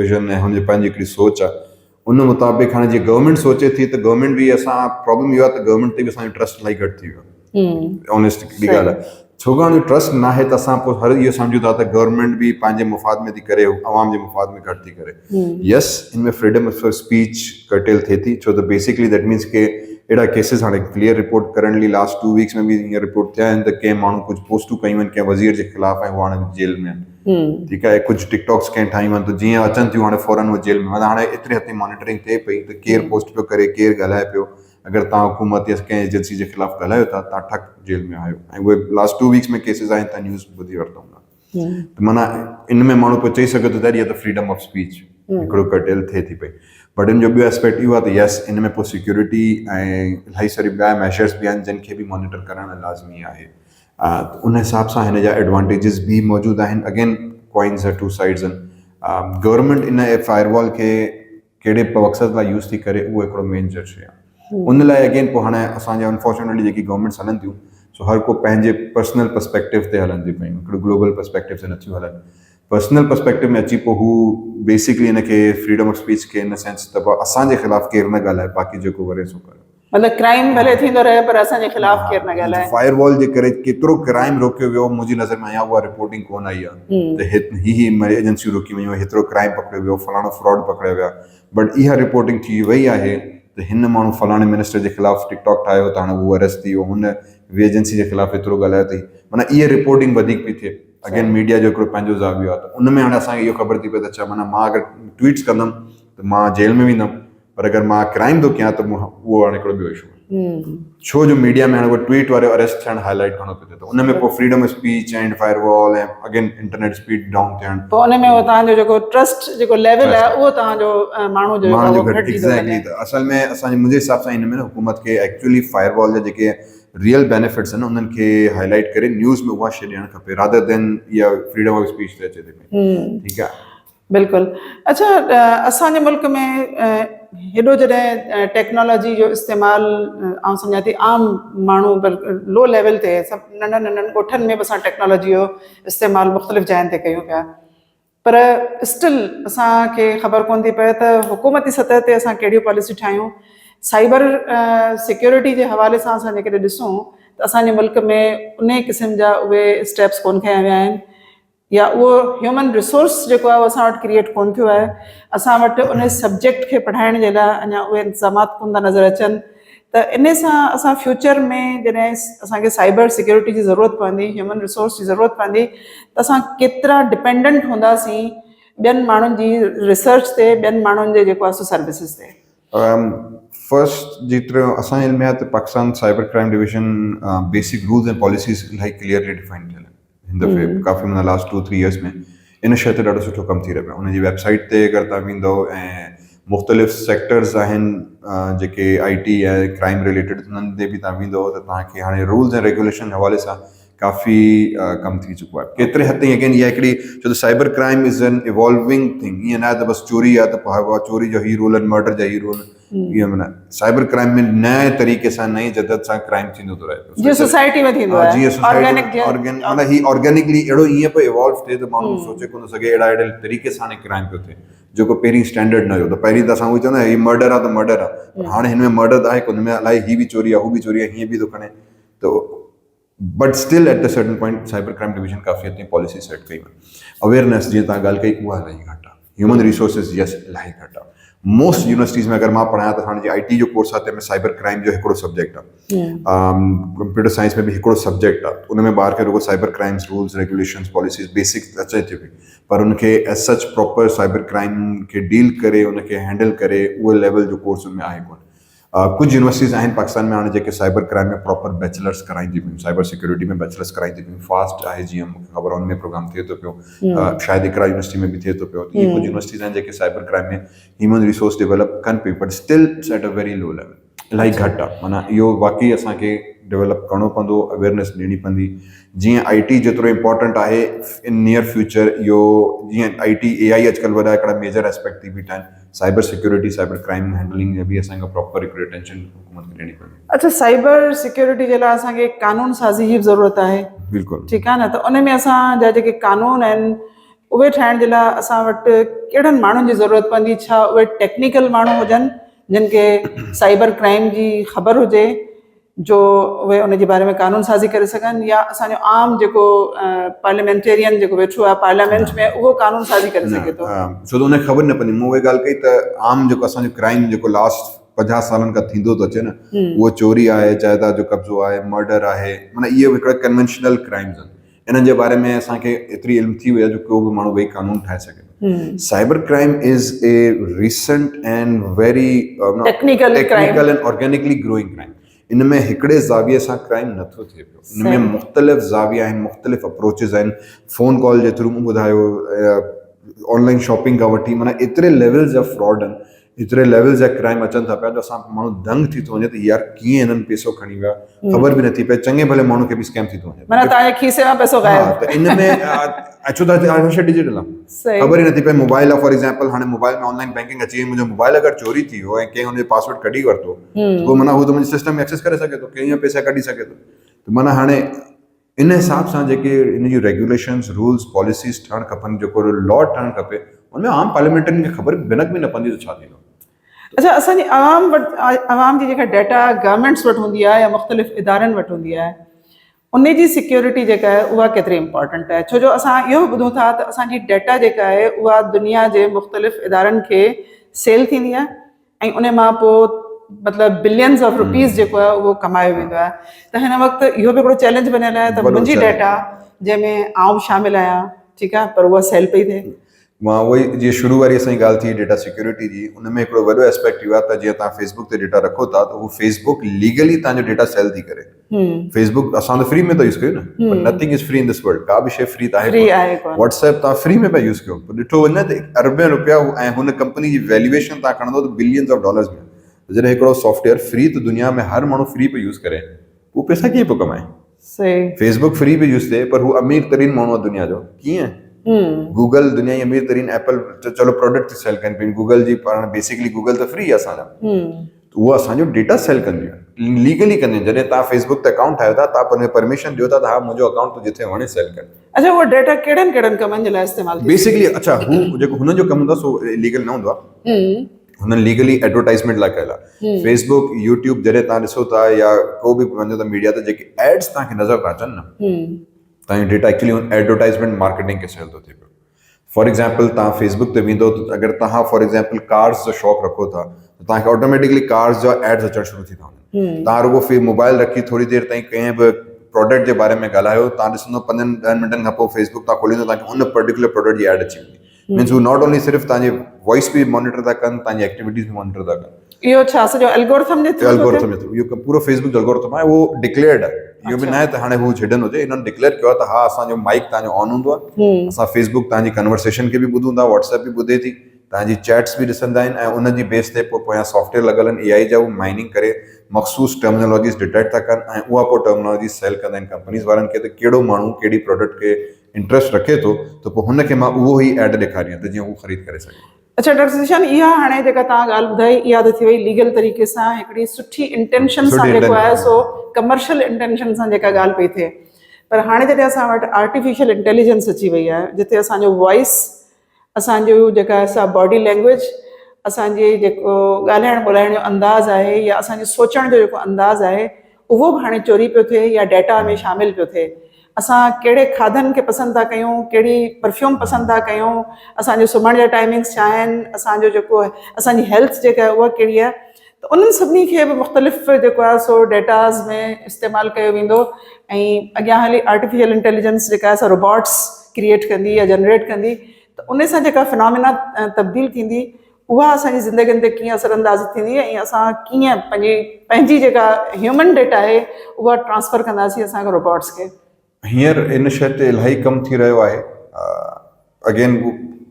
vision ऐं हुनजी पंहिंजी हिकिड़ी सोच आहे उन मुताबिक़ हाणे जीअं गवर्नमेंट सोचे थी त गवर्नमेंट बि असां प्रॉब्लम इहो आहे त गवर्नमेंट ते बि असांजो ट्रस्ट इलाही घटि थी वियो ऑनेस्ट हिकिड़ी ॻाल्हि आहे छाकाणि ट्रस्ट न आहे त असां पोइ हर इहो सम्झूं था त गवर्नमेंट बि पंहिंजे मुफ़ाद में थी करे अवाम जे मुफ़ाद में घटि थी करे यस हिन में फ्रीडम ऑफ स्पीच कर्टेल थिए थी छो त बेसिकली दैट मीन्स के अहिड़ा केसिस हाणे क्लियर रिपोर्ट करण लाइ लास्ट 2 वीक्स में बि हीअं रिपोर्ट थिया आहिनि त कंहिं माण्हू कुझु पोस्टूं कयूं आहिनि कंहिं वज़ीर जे ख़िलाफ़ु ऐं उहो हाणे जेल में आहिनि ठीकु आहे कुझु टिकटॉक्स कंहिं ठाहियूं आहिनि त जीअं अचनि थियूं हाणे फौरन उहो जेल में माना हाणे एतिरे हद ताईं मॉनिटरिंग थिए पई त केरु पोस्ट पियो करे केरु ॻाल्हाए पियो अगरि तव्हां हुकूमत या कंहिं एजेंसी जे ख़िलाफ़ु ॻाल्हायो था तव्हां ठक जेल में आहियो ऐं उहे लास्ट 2 वीक्स में केसिस आहिनि तव्हां न्यूज़ ॿुधी वरिता हूंदा त माना इन में माण्हू पोइ चई सघे थो त इहा त फ्रीडम ऑफ स्पीच हिकिड़ो कर्टेल थिए थी पई बट इन जो ॿियो एस्पेक्ट इहो आहे त यस इन में पोइ सिक्योरिटी ऐं इलाही सारी ॿिया मेजर्स बि आहिनि जिन खे बि मॉनिटर करणु लाज़मी आहे। त उन हिसाब सां हिन जा एडवांटेजिस बि मौजूदु आहिनि। अगेन कॉइन्स टू साइड्स आहिनि। गवर्नमेंट इन फायरवॉल खे कहिड़े मक़सद लाइ यूज़ थी करे उहो हिकिड़ो मेन जज आहे। उन लाइ अगेन पोइ हाणे असांजा अनफॉर्चुनेटली जेकी गवर्नमेंट्स हलनि थियूं सो हर को पंहिंजे पर्सनल पर्सपेक्टिव ते हलनि थियूं पियूं, हिकिड़ो ग्लोबल पर्सपेक्टिव ते नथियूं हलनि। पर्सनल पर्सपेक्टिव में अची पोइ हू बेसिकली हिनखे फ्रीडम ऑफ स्पीच खे इन सेंस त पोइ असांजे ख़िलाफ़ु केरु न ॻाल्हाए, बाक़ी जेको करे सो करे। मतलब क्राइम भले थींदो रहे पर असांजे ख़िलाफ़ केरु न ॻाल्हाए। फायरवॉल जे करे केतिरो क्राइम रोकियो वियो मुंहिंजी नज़र में, या उहा रिपोर्टिंग कोन आई आहे त ही एजेंसियूं रोकी वयूं, हेतिरो क्राइम पकड़ियो वियो, फलाणो फ्रॉड पकड़ियो विया, बट इहा रिपोर्टिंग थी वई आहे त हिन माण्हू फलाणे मिनिस्टर जे ख़िलाफ़ु टिकटॉक ठाहियो त हाणे उहो अरेस्ट थी वियो, हुन ॿी एजेंसी जे ख़िलाफ़ु एतिरो ॻाल्हायो अथई, माना इहा रिपोर्टिंग वधीक पई थिए। अगेन मीडिया जो हिकिड़ो पंहिंजो ज़ावियो आहे, त उन में हाणे असांखे इहो ख़बर थी पए त अच्छा माना मां अगरि ट्वीट्स कंदुमि त मां जेल में वेंदुमि, पर अगरि मां क्राइम थो कयां त उहो हाणे हिकिड़ो ॿियो इशू आहे। छो जो मीडिया में हाणे उहो ट्वीट वारो अरेस्ट थियणु हाईलाइट करिणो पियो थिए, त उन में पोइ freedom of speech and firewall ऐं अगेन इंटरनेट स्पीड डाउन थियणु, पोइ उन में उहो तव्हांजो जेको ट्रस्ट जेको लेवल आहे उहो तव्हांजो माण्हू जो घटिजी थो वञे। त असल में असांजे मुंहिंजे हिसाब सां हिन में न हुकूमत खे एक्चुअली फायरवॉल जा जेके रियल बेनिफिट्स आहिनि उन्हनि खे हाईलाइट करे न्यूज़ में उहा शइ ॾियणु खपे, रादर देन इहा फ्रीडम ऑफ स्पीच ते अचे थी पई। ठीकु आहे, बिल्कुलु। अच्छा, असांजे मुल्क में हेॾो जॾहिं टेक्नोलॉजी जो इस्तेमालु आउं सम्झां थी आम माण्हू लो लेवल ते सभु नंढनि नंढनि ॻोठनि में बि असां टेक्नोलॉजी जो इस्तेमालु मुख़्तलिफ़ जाइनि ते कयूं पिया, पर स्टिल असांखे ख़बर कोन थी पए त हुकूमती सतह ते असां कहिड़ियूं पॉलिसी ठाहियूं। साइबर सिक्योरिटी जे हवाले सां असां जेकॾहिं ॾिसूं त असांजे मुल्क में उन क़िस्म जा उहे स्टेप्स कोन खयां विया आहिनि, या उहो ह्यूमन रिसोर्स जेको आहे उहो असां वटि क्रिएट कोन थियो आहे। असां वटि उन सब्जेक्ट खे पढ़ाइण जे लाइ अञा उहे इंतज़ामात कोन था नज़र अचनि, त इन सां असां फ्यूचर में जॾहिं असांखे साइबर सिक्योरिटी जी ज़रूरत पवंदी, ह्यूमन रिसोर्स जी ज़रूरत पवंदी, त असां केतिरा डिपेंडेंट हूंदासीं ॿियनि माण्हुनि जी रिसर्च ते, ॿियनि माण्हुनि जे जेको आहे सो सर्विसिस ते। फर्स्ट जेतिरो असांजे इल्म में आहे त Pakistan cyber crime division basic rules and policies इलाही क्लियरली डिफाइन थियल आहिनि। हिन दफ़े काफ़ी माना लास्ट 2-3 इयर्स में इन शइ ते ॾाढो सुठो कमु थी रहियो आहे। उनजी वेबसाइट ते अगरि तव्हां वेंदव ऐं मुख़्तलिफ़ सेक्टर्स आहिनि जेके IT ऐं क्राइम रिलेटेड, उन्हनि ते बि तव्हां वेंदव त तव्हांखे हाणे रूल्स ऐं रेगुलेशन हवाले सां काफ़ी कमु थी चुको आहे। केतिरे हद ताईं अगेन इहा हिकिड़ी, छो त cyber crime is an evolving thing, ईअं न आहे त बसि चोरी आहे त पोइ चोरी जा ही रूल आहिनि, मर्डर जा ही रूल, ईअं माना साइबर क्राइम में नए तरीक़े सां नई जदत सां क्राइम थींदो थो रहे। जीअं सोसाइटी में थींदो आहे, जीअं सोसाइटी माना ही ऑर्गेनिकली अहिड़ो ईअं पियो इवॉल्व थिए त माण्हू सोचे कोन सघे अहिड़े तरीक़े सां हाणे क्राइम पियो थिए जेको पहिरीं स्टैंडर्ड न हुयो। त पहिरीं त असां उहो चवंदा ही मर्डर आहे त मर्डर आहे, पर हाणे हिन में मर्डर त आहे कोन, में अलाए ही बि चोरी आहे, हू बि चोरी आहे, हीअं बि थो खणे। त but still at the certain point cyber crime division काफ़ी हद ताईं पॉलिसी सेट कई आहे। अवेयरनेस जीअं तव्हां ॻाल्हि कई उहा इलाही घटि आहे। ह्यूमन रिसोर्सिस यस इलाही घटि आहे। मोस्ट यूनिवर्सिटीज़ में अगरि मां पढ़ायां त हाणे जीअं IT जो कोर्स आहे तंहिंमें साइबर क्राइम जो हिकिड़ो सब्जेक्ट आहे, कंप्यूटर साइंस में बि हिकिड़ो सब्जेक्ट आहे, उन में ॿार खे रुगो cyber crimes rules regulations policies basic अचे थी पई, पर उनखे as such proper cyber crime खे डील करे उनखे हैंडल करे उहे लेवल जो कोर्स उनमें आहे कोन। कुछ यूनिवर्सिटीज़ आहिनि पाकिस्तान में हाणे जेके साइबर क्राइम में प्रॉपर बैचलर्स कराईं थी पियूं, साइबर सिक्योरिटी में बैचलर्स कराईं थी पियूं। फास्ट आहे जीअं मूंखे ख़बर आहे, उनमें प्रोग्राम थिए थो पियो, शायदि इकरा यूनिवर्सिटी में बि थिए थो पियो। इहे कुझु यूनिवर्सिटीज़ आहिनि जेके साइबर क्राइम में ह्यूमन रिसोर्स डेवलप कनि पियूं, but still at a very low level, इलाही घटि आहे। माना इहो वाक़ई असांखे डेवलप करिणो पवंदो, अवेयरनेस ॾियणी पवंदी। जीअं IT जेतिरो इम्पॉर्टेंट आहे इन नियर फ्यूचर, इहो जीअं IT AI अॼुकल्ह वॾा हिकिड़ा मेजर एस्पेक्ट थी बि ठाहिनि, cyber security cyber crime handling में बि असांखे प्रॉपर हिकिड़ी अटेंशन हुकूमत खे ॾियणी पवंदी। अच्छा, साइबर सिक्योरिटी जे लाइ असांखे कानून साज़ी जी बि ज़रूरत आहे। बिल्कुलु, ठीकु आहे न, त उन में असांजा जेके कानून आहिनि उहे ठाहिण जे लाइ असां वटि कहिड़नि माण्हुनि जी ज़रूरत पवंदी? छा उहे टेक्निकल माण्हू हुजनि जिन खे साइबर क्राइम जी ख़बर हुजे जो उहे उन जे बारे में कानून साज़ी करे सघनि, या असांजो आम जेको पार्लियामेंटेरियन जेको वेठो आहे पार्लियामेंट में उहो कानून साज़ी करे सघे थो? छो त उनखे ख़बर न पवंदी। मूं उहे ॻाल्हि कई त आम जेको असांजो क्राइम जेको लास्ट 50 सालनि खां थींदो थो अचे न, उहो चोरी आहे, जाइदाद जो कब्ज़ो आहे, मर्डर आहे, माना इहे हिकिड़ा कन्वेंशनल क्राइम्स आहिनि। इन्हनि जे बारे में असांखे एतिरी इल्म थी वई आहे जो को बि माण्हू वेही कानून ठाहे सघे। Cyber crime is a recent and very technical and organically growing crime. इन में हिकिड़े ज़ाविये सां क्राइम नथो थिए पियो, इन में मुख़्तलिफ़ ज़ाविया आहिनि, मुख़्तलिफ़ अप्रोचिस आहिनि। फ़ोन कॉल जे थ्रू ॿुधायो, ऑनलाइन शॉपिंग खां वठी, माना एतिरे लेवल्स जा फ्रॉड आहिनि। एतिरे लेवल्स जा क्राइम अचनि था पिया जो असां माण्हू दंग थी थो वञे त यार कीअं हिननि पैसो खणी विया ख़बर बि नथी पए चङे भले माण्हू खे बि स्कैम थी थो वञे माना तव्हांजे खीसे मां पैसो हा गायब त इन में अचो था हर शइ डिजिटल आहे सही ख़बर ई नथी पए मोबाइल आहे फॉर एग्जाम्पल हाणे मोबाइल में ऑनलाइन बैंकिंग अची वई मुंहिंजो मोबाइल अगरि चोरी थी वियो ऐं कंहिं हुनजो पासवर्ड कढी वरितो त पोइ माना हू त मुंहिंजे सिस्टम में एक्सेस करे सघे थो कंहिं पैसा कढी सघे थो त माना हाणे इन हिसाब सां जेके इन जूं रेगुलेशन्स रूल्स पॉलिसीज़ ठहणु खपनि जेको लॉ ठहणु खपे हुनमें आम पार्लियामेंटरियुनि खे ख़बर बिनक बि न पवंदी त छा थींदो अच्छा असांजी आवाम जी जेका डेटा गवर्नमेंट्स वटि हूंदी आहे या मुख़्तलिफ़ इदारनि वटि हूंदी आहे उन जी सिक्योरिटी जेका आहे उहा केतिरी इम्पॉर्टेंट आहे छो जो असां इहो ॿुधूं था त असांजी डेटा जेका आहे उहा दुनिया जे मुख़्तलिफ़ इदारनि खे सेल थींदी आहे ऐं उन मां पोइ मतिलबु बिलियंस ऑफ रुपीज़ जेको आहे उहो कमायो वेंदो आहे त हिन वक़्तु इहो बि हिकिड़ो चैलेंज बनियल आहे त मुंहिंजी डेटा जंहिंमें आउं शामिलु आहियां ठीकु आहे पर उहा सेल पई थिए मां उहोई जीअं शुरू वारी असांजी ॻाल्हि थी डेटा सिक्योरिटी जी उन में हिकिड़ो वॾो एस्पेक्ट इहो आहे त जीअं तव्हां फेसबुक ते डेटा रखो था त उहो फेसबुक लीगली तव्हांजो डेटा सेल थी करे फेसबुक असां त फ्री में था यूज़ कयूं न nothing is free in this world का बि शइ फ्री त फ्री आहे आहे कोन व्हाट्सएप तव्हां फ्री में पिया यूज़ कयो पोइ ॾिठो वञे त अरबे रुपया ऐं हुन कंपनी जी वैल्यूएशन तव्हां खणंदो त बिलियंस ऑफ डॉलर्स में जॾहिं हिकिड़ो सॉफ्टवेयर फ्री त दुनिया में हर माण्हू फ्री पियो यूज़ करे उहो पैसा कीअं पियो कमाए सही फेसबुक फ्री पियो यूज़ थिए पर हू अमीर तरीन माण्हू आहे दुनिया जो कीअं गूगल दुनिया जी अमीर तरीन एप्पल चलो प्रोडक्ट थी सेल कनि पियूं गूगल जी पाण बेसिकली गूगल त फ्री आहे असांजा उहो असांजो डेटा सेल कंदियूं आहिनि लीगली कंदियूं आहिनि जॾहिं तव्हां फेसबुक ते अकाउंट ठाहियो था तव्हां हुनखे परमिशन ॾियो था त हा मुंहिंजो अकाउंट तूं जिथे वणे सेल कर अच्छा उहो डेटा कहिड़नि कहिड़नि कमनि जे लाइ इस्तेमालु बेसिकली अच्छा हू जेको हुननि जो कमु हूंदो आहे सो लीगल न हूंदो आहे हुननि लीगली एडवर्टाइज़मेंट लाइ कयल आहे फेसबुक यूट्यूब जॾहिं तव्हां ॾिसो था या को बि वञो था मीडिया ते जेके एड्स तव्हांखे नज़र था अचनि न तव्हांजो डेटा एक्चुअली एडवर्टाइज़मेंट मार्केटिंग खे सेल थो थिए पियो फॉर एग्जाम्पल तव्हां फेसबुक ते वेंदो त अगरि तव्हां फॉर एग्जाम्पल कार्स जो शौक़ु रखो था त तव्हांखे ऑटोमेटिकली कार्स जा एड्स अचणु शुरू थी था वञनि तव्हां रुगो मोबाइल रखी थोरी देरि ताईं कंहिं बि प्रोडक्ट जे बारे में ॻाल्हायो तव्हां ॾिसंदो 5-10 मिंटनि खां पोइ फेसबुक तव्हां खोलींदो तव्हांखे उन पर्टिकुलर प्रोडक्ट जी एड अची वेंदी मीन्स हू नॉट ओनली सिर्फ़ु तव्हांजी वॉइस बि मॉनिटर था कनि तव्हांजी एक्टिविटीज़ बि मॉनिटर था कनि इहो छा सॼो एल्गोरिथम जे थ्रू एल्गोरिथम इहो पूरो फेसबुक जो एल्गोरिथम आहे उहो डिक्लेयर्ड आहे इहो बि न आहे त हाणे हू हिडन हुजे इन्हनि डिक्लेयर कयो आहे त हा असांजो माइक तव्हांजो ऑन हूंदो आहे असां फेसबुक तव्हांजी कन्वर्सेशन खे बि ॿुधूं था व्हाट्सएप बि ॿुधे थी तव्हांजी चैट्स बि ॾिसंदा आहिनि ऐं उन जी बेस ते पोइ पोयां सॉफ्टवेयर लॻल आहिनि AI जा उहे माइनिंग करे मख़सूस टर्मिनोलॉजीस डिटेक्ट था कनि ऐं उहा पोइ टर्मिनोलॉजी सेल कंदा आहिनि कंपनीज़ वारनि खे त कहिड़ो माण्हू कहिड़ी प्रोडक्ट खे इंट्रस्ट रखे थो त पोइ हुनखे मां उहो ई एड ॾेखारियां त जीअं हू ख़रीद करे सघे अच्छा डॉक्टर ज़ीशान इहा हाणे जेका तव्हां ॻाल्हि ॿुधाई इहा त थी वई लीगल तरीक़े सां हिकिड़ी सुठी इंटेंशन सां जेको आहे सो कमर्शियल इंटेंशन सां जेका ॻाल्हि पई थिए पर हाणे जॾहिं असां वटि आर्टिफिशियल इंटेलिजेंस अची वई आहे जिते असांजो वॉइस असांजो जेका असां बॉडी लैंग्वेज असांजे जेको ॻाल्हाइण ॿोलाइण जो अंदाज़ आहे या असांजे सोचण जो जेको अंदाज़ आहे उहो बि हाणे चोरी पियो थिए या डेटा में शामिलु पियो थिए असां कहिड़े खाधनि खे पसंदि था कयूं कहिड़ी परफ्यूम पसंदि था कयूं असांजे सुम्हण जा टाइमिंग्स छा आहिनि असांजो जेको असांजी हेल्थ जेका आहे उहा कहिड़ी आहे त उन्हनि सभिनी खे बि मुख़्तलिफ़ जेको आहे सो डेटाज़ में इस्तेमालु कयो वेंदो ऐं अॻियां हली आर्टिफिशियल इंटेलिजेंस जेका आहे सा रोबोट्स क्रिएट कंदी या जनरेट कंदी त उन सां जेका फिनोमिना तब्दील थींदी उहा असांजी ज़िंदगियुनि ते कीअं असरअंदाज़ थींदी ऐं असां कीअं पंहिंजी जेका ह्यूमन डेटा आहे उहा ट्रांसफर कंदासीं असांखे रोबोट्स खे हींअर इन शइ ते इलाही कमु थी रहियो आहे again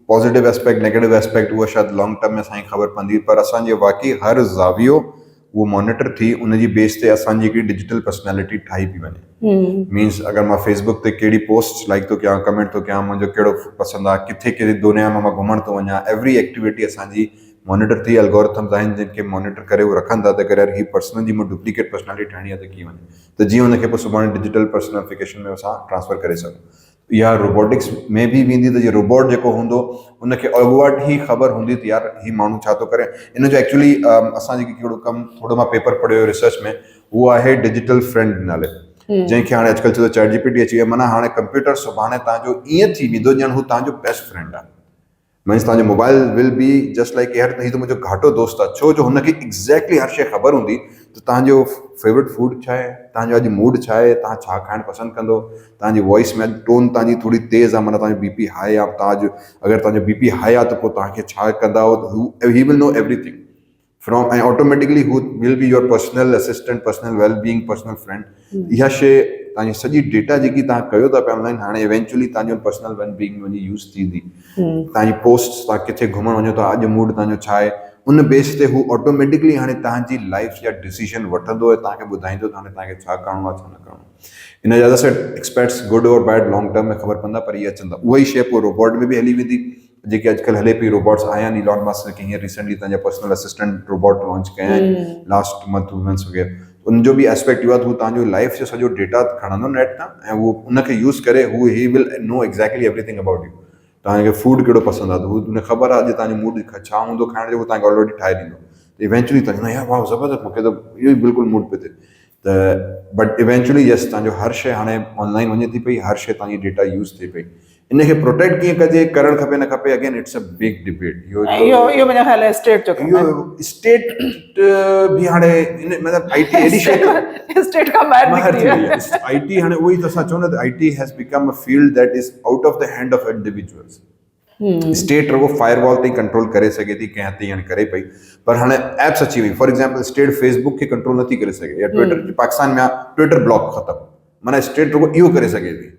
positive aspect negative aspect उहा शायदि लॉन्ग टर्म में असांखे ख़बर पवंदी पर असांजे वाक़ई हर ज़ावियो उहो मॉनिटर थी उनजी बेस ते असांजी हिकिड़ी डिजिटल पर्सनैलिटी ठाही पई वञे मीन्स अगरि मां फेसबुक ते कहिड़ी पोस्ट लाइक थो कयां कमेंट थो कयां मुंहिंजो कहिड़ो पसंदि आहे किथे कहिड़ी दुनिया में मां घुमण थो वञा एवरी एक्टिविटी असांजी मॉनिटर थी एल्गोरिथम्स आहिनि जिनखे मॉनिटर करे उहे रखनि था त करे यार हीअ पर्सनल जी मूं डुप्लीकेट पर्सनैलिटी ठाहिणी आहे त कीअं वञे त जीअं हुनखे पोइ सुभाणे डिजिटल पर्सनैलिफिकेशन में असां ट्रांसफर करे सघूं या रोबोटिक्स में बि वेंदी त जीअं रोबोट जेको हूंदो उनखे अॻुवाट ई ख़बर हूंदी त यार हीअ माण्हू छा थो करे इन जो एक्चुअली असां जेकी कहिड़ो कमु थोरो मां पेपर पढ़ियो रिसर्च में उहो आहे डिजिटल फ्रेंड नाले जंहिंखे हाणे अॼुकल्ह चयो चैट GPT अची वियो माना हाणे कंप्यूटर सुभाणे तव्हांजो ईअं थी वेंदो ॼण हू तव्हांजो बेस्ट फ्रेंड आहे मीन्स तव्हांजो mobile will be just like यार हीअ त मुंहिंजो घाटो दोस्त आहे छो जो हुनखे एक्ज़ैक्टली हर शइ ख़बर हूंदी त तव्हांजो फेवरेट फूड छा आहे तव्हांजो अॼु मूड छा आहे तव्हां छा खाइणु पसंदि कंदो तव्हांजी वॉइस में टोन तव्हांजी थोरी तेज़ आहे माना तव्हांजो BP हाई आहे तव्हांजो अगरि तव्हांजो BP हाई आहे त पोइ तव्हांखे छा कंदा he will know everything from ऐं automatically who will be your personal assistant personal wellbeing personal friend इहा शइ तव्हांजी सॼी डेटा जेकी तव्हां कयो था पिया ऑनलाइन हाणे इवेंचुअली तव्हांजो पर्सनल वेलबींग में वञी यूज़ थींदी तव्हांजी पोस्ट तव्हां किथे घुमण वञो था अॼु मूड तव्हांजो छा आहे उन बेस ते हू ऑटोमेटिकली हाणे तव्हांजी लाइफ जा डिसीजन वठंदो ऐं तव्हांखे ॿुधाईंदो त हाणे तव्हांखे छा करिणो आहे छा न करिणो आहे। इन जा असां एक्सपेक्ट्स गुड और बैड लॉन्ग टर्म में ख़बर पवंदा, पर इहे अचनि था। उहा ई शइ पोइ रोबोट में बि हली वेंदी, जेके अॼुकल्ह हले पई रोबोट्स आया आहिनि। इलॉन मस्क हींअर रिसेंटली पंहिंजा पर्सनल असिस्टेंट रोबोट लॉन्च कया आहिनि लास्ट मंथ्स वग़ैरह। उनजो बि एस्पेक्ट इहो आहे त हू तव्हांजो लाइफ जो सॼो डेटा खणंदो नेट तां ऐं उहो उनखे यूज़ करे who he will know exactly everything about you. तव्हांखे फूड कहिड़ो पसंदि आहे त हू उनखे ख़बर आहे अॼु तव्हांजो मूड छा हूंदो खाइण जो, उहो तव्हांखे ऑलरेडी ठाहे ॾींदो। त इवेंचुअली तव्हां यार वाह ज़बरदस्त, मूंखे त इहो ई बिल्कुलु मूड पियो थिए त बट इवेंचुअली यस तव्हांजो हर शइ हाणे ऑनलाइन वञे थी पई, हर शइ तव्हांजी डेटा यूज़ थिए पई। इनखे प्रोटेक्ट कीअं कजे, करणु खपे न खपे, again it's a big debate. इहो मुंहिंजो ख़्याल आहे स्टेट जो कमु आहे। इहो स्टेट बि हाणे मतिलबु IT एॾी शइ स्टेट खां ॿाहिरि निकिरी वियो आहे। IT हाणे उहो ई त असां चऊं न त IT has become a field that is out of the hand of individuals. State रुगो फायरवॉल ताईं कंट्रोल करे सघे थी, कंहिं हथ हाणे करे पई, पर हाणे एप्स अची वई। फॉर एग्जाम्पल स्टेट फेसबुक खे कंट्रोल नथी करे सघे, या ट्विटर पाकिस्तान में ट्विटर ब्लॉक ख़तमु, माना स्टेट रुगो इहो करे सघे थी।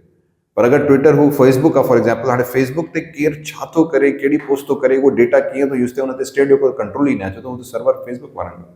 पर अगरि ट्विटर हू फेसबुक आहे फॉर एग्जाम्पल, हाणे फेसबुक ते केरु छा थो करे, कहिड़ी पोस्ट थो करे, उहो डेटा कीअं थो यूज़ थिए, उन ते स्टेट जो कोई कंट्रोल ई न अचे, त उहो त सर्वर फेसबुक वारनि जो,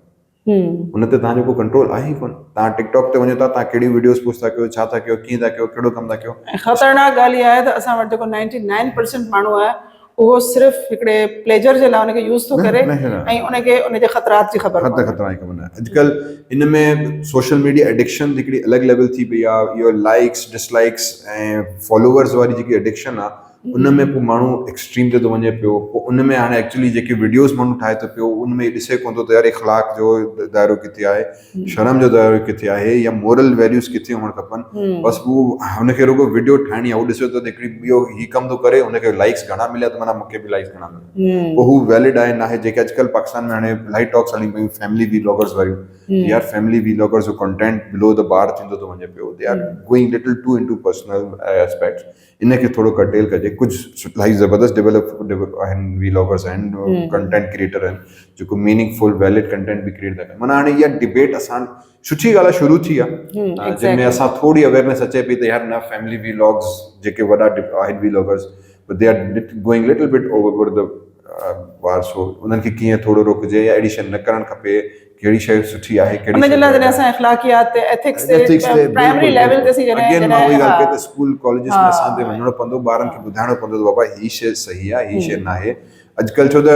उन ते तव्हांजो को कंट्रोल आहे ई कोन। तव्हां टिकटॉक ते वञो था, तव्हां कहिड़ी वीडियोस पोस्ट था कयो, छा था कयो, कीअं था कयो, कहिड़ो कमु था कयो। ख़तरनाक ॻाल्हि इहा आहे त असां वटि जेको 99% माण्हू आहे उहो सिर्फ़ु हिकिड़े प्लेजर जे लाइ उनखे यूज़ थो करे ऐं उनखे उनजे ख़तरात जी ख़बर ख़तरा जी ख़बर न आहे। अॼुकल्ह इन में सोशल मीडिया एडिक्शन हिकिड़ी अलॻि लेवल थी पई आहे। इहो लाइक्स डिसलाइक्स ऐं फॉलोवर्स वारी जेकी एडिक्शन आहे, उन में पोइ माण्हू एक्सट्रीम ते थो वञे पियो। पोइ उन में हाणे एक्चुअली जेके वीडियोस माण्हू ठाहे थो पियो, उन में ॾिसे कोन थो त यार इख़लाक़ जो दाइरो किथे आहे, शर्म जो दाइरो किथे आहे, या मोरल वैल्यूज़ किथे हुअणु खपनि। बसि उहो हुनखे रुगो वीडियो ठाहिणी आहे, उहो ॾिसो त हिकिड़ी ॿियो हीउ कमु थो करे, हुनखे लाइक्स घणा मिलिया त माना मूंखे बि लाइक्स घणा मिलिया, पोइ हू वैलिड आहे न आहे। जेके अॼुकल्ह पाकिस्तान में हाणे इलाही टॉक्स हली पियूं फैमिली व्लॉगर्स वारियूं, यार फैमिली व्लॉगर्स जो कंटेंट बिलो द बार थींदो थो वञे पियो। They are going little to into personal aspects. इनखे थोरो कटेल कजे। कुझु इलाही ज़बरदस्त डेवलप आहिनि व्लॉगर्स आहिनि, कंटेंट क्रिएटर आहिनि, जेको मीनिंगफुल वैलिड कंटेंट बि क्रिएट था कनि। माना हाणे इहा डिबेट असां सुठी ॻाल्हि आहे शुरू थी आहे, जंहिंमें असां थोरी अवेयरनेस अचे पई त यार न फैमिली व्लॉग्स जेके वॾा आहिनि vloggers, they are going little bit over the war. So उन्हनि खे कीअं थोरो रोकिजे, या अहिड़ी शइ न करणु खपे, कहिड़ी शइ सुठी आहे, कहिड़ी उनजे लाइ जॾहिं असां इख़लाक़ियात ते एथिक्स ते प्राइमरी लेवल ते अगेन मां उही ॻाल्हि कई त स्कूल कॉलेजिस में असांखे वञिणो पवंदो, ॿारनि खे ॿुधाइणो पवंदो त बाबा हीअ शइ सही आहे, हीअ शइ न आहे। अॼुकल्ह छो त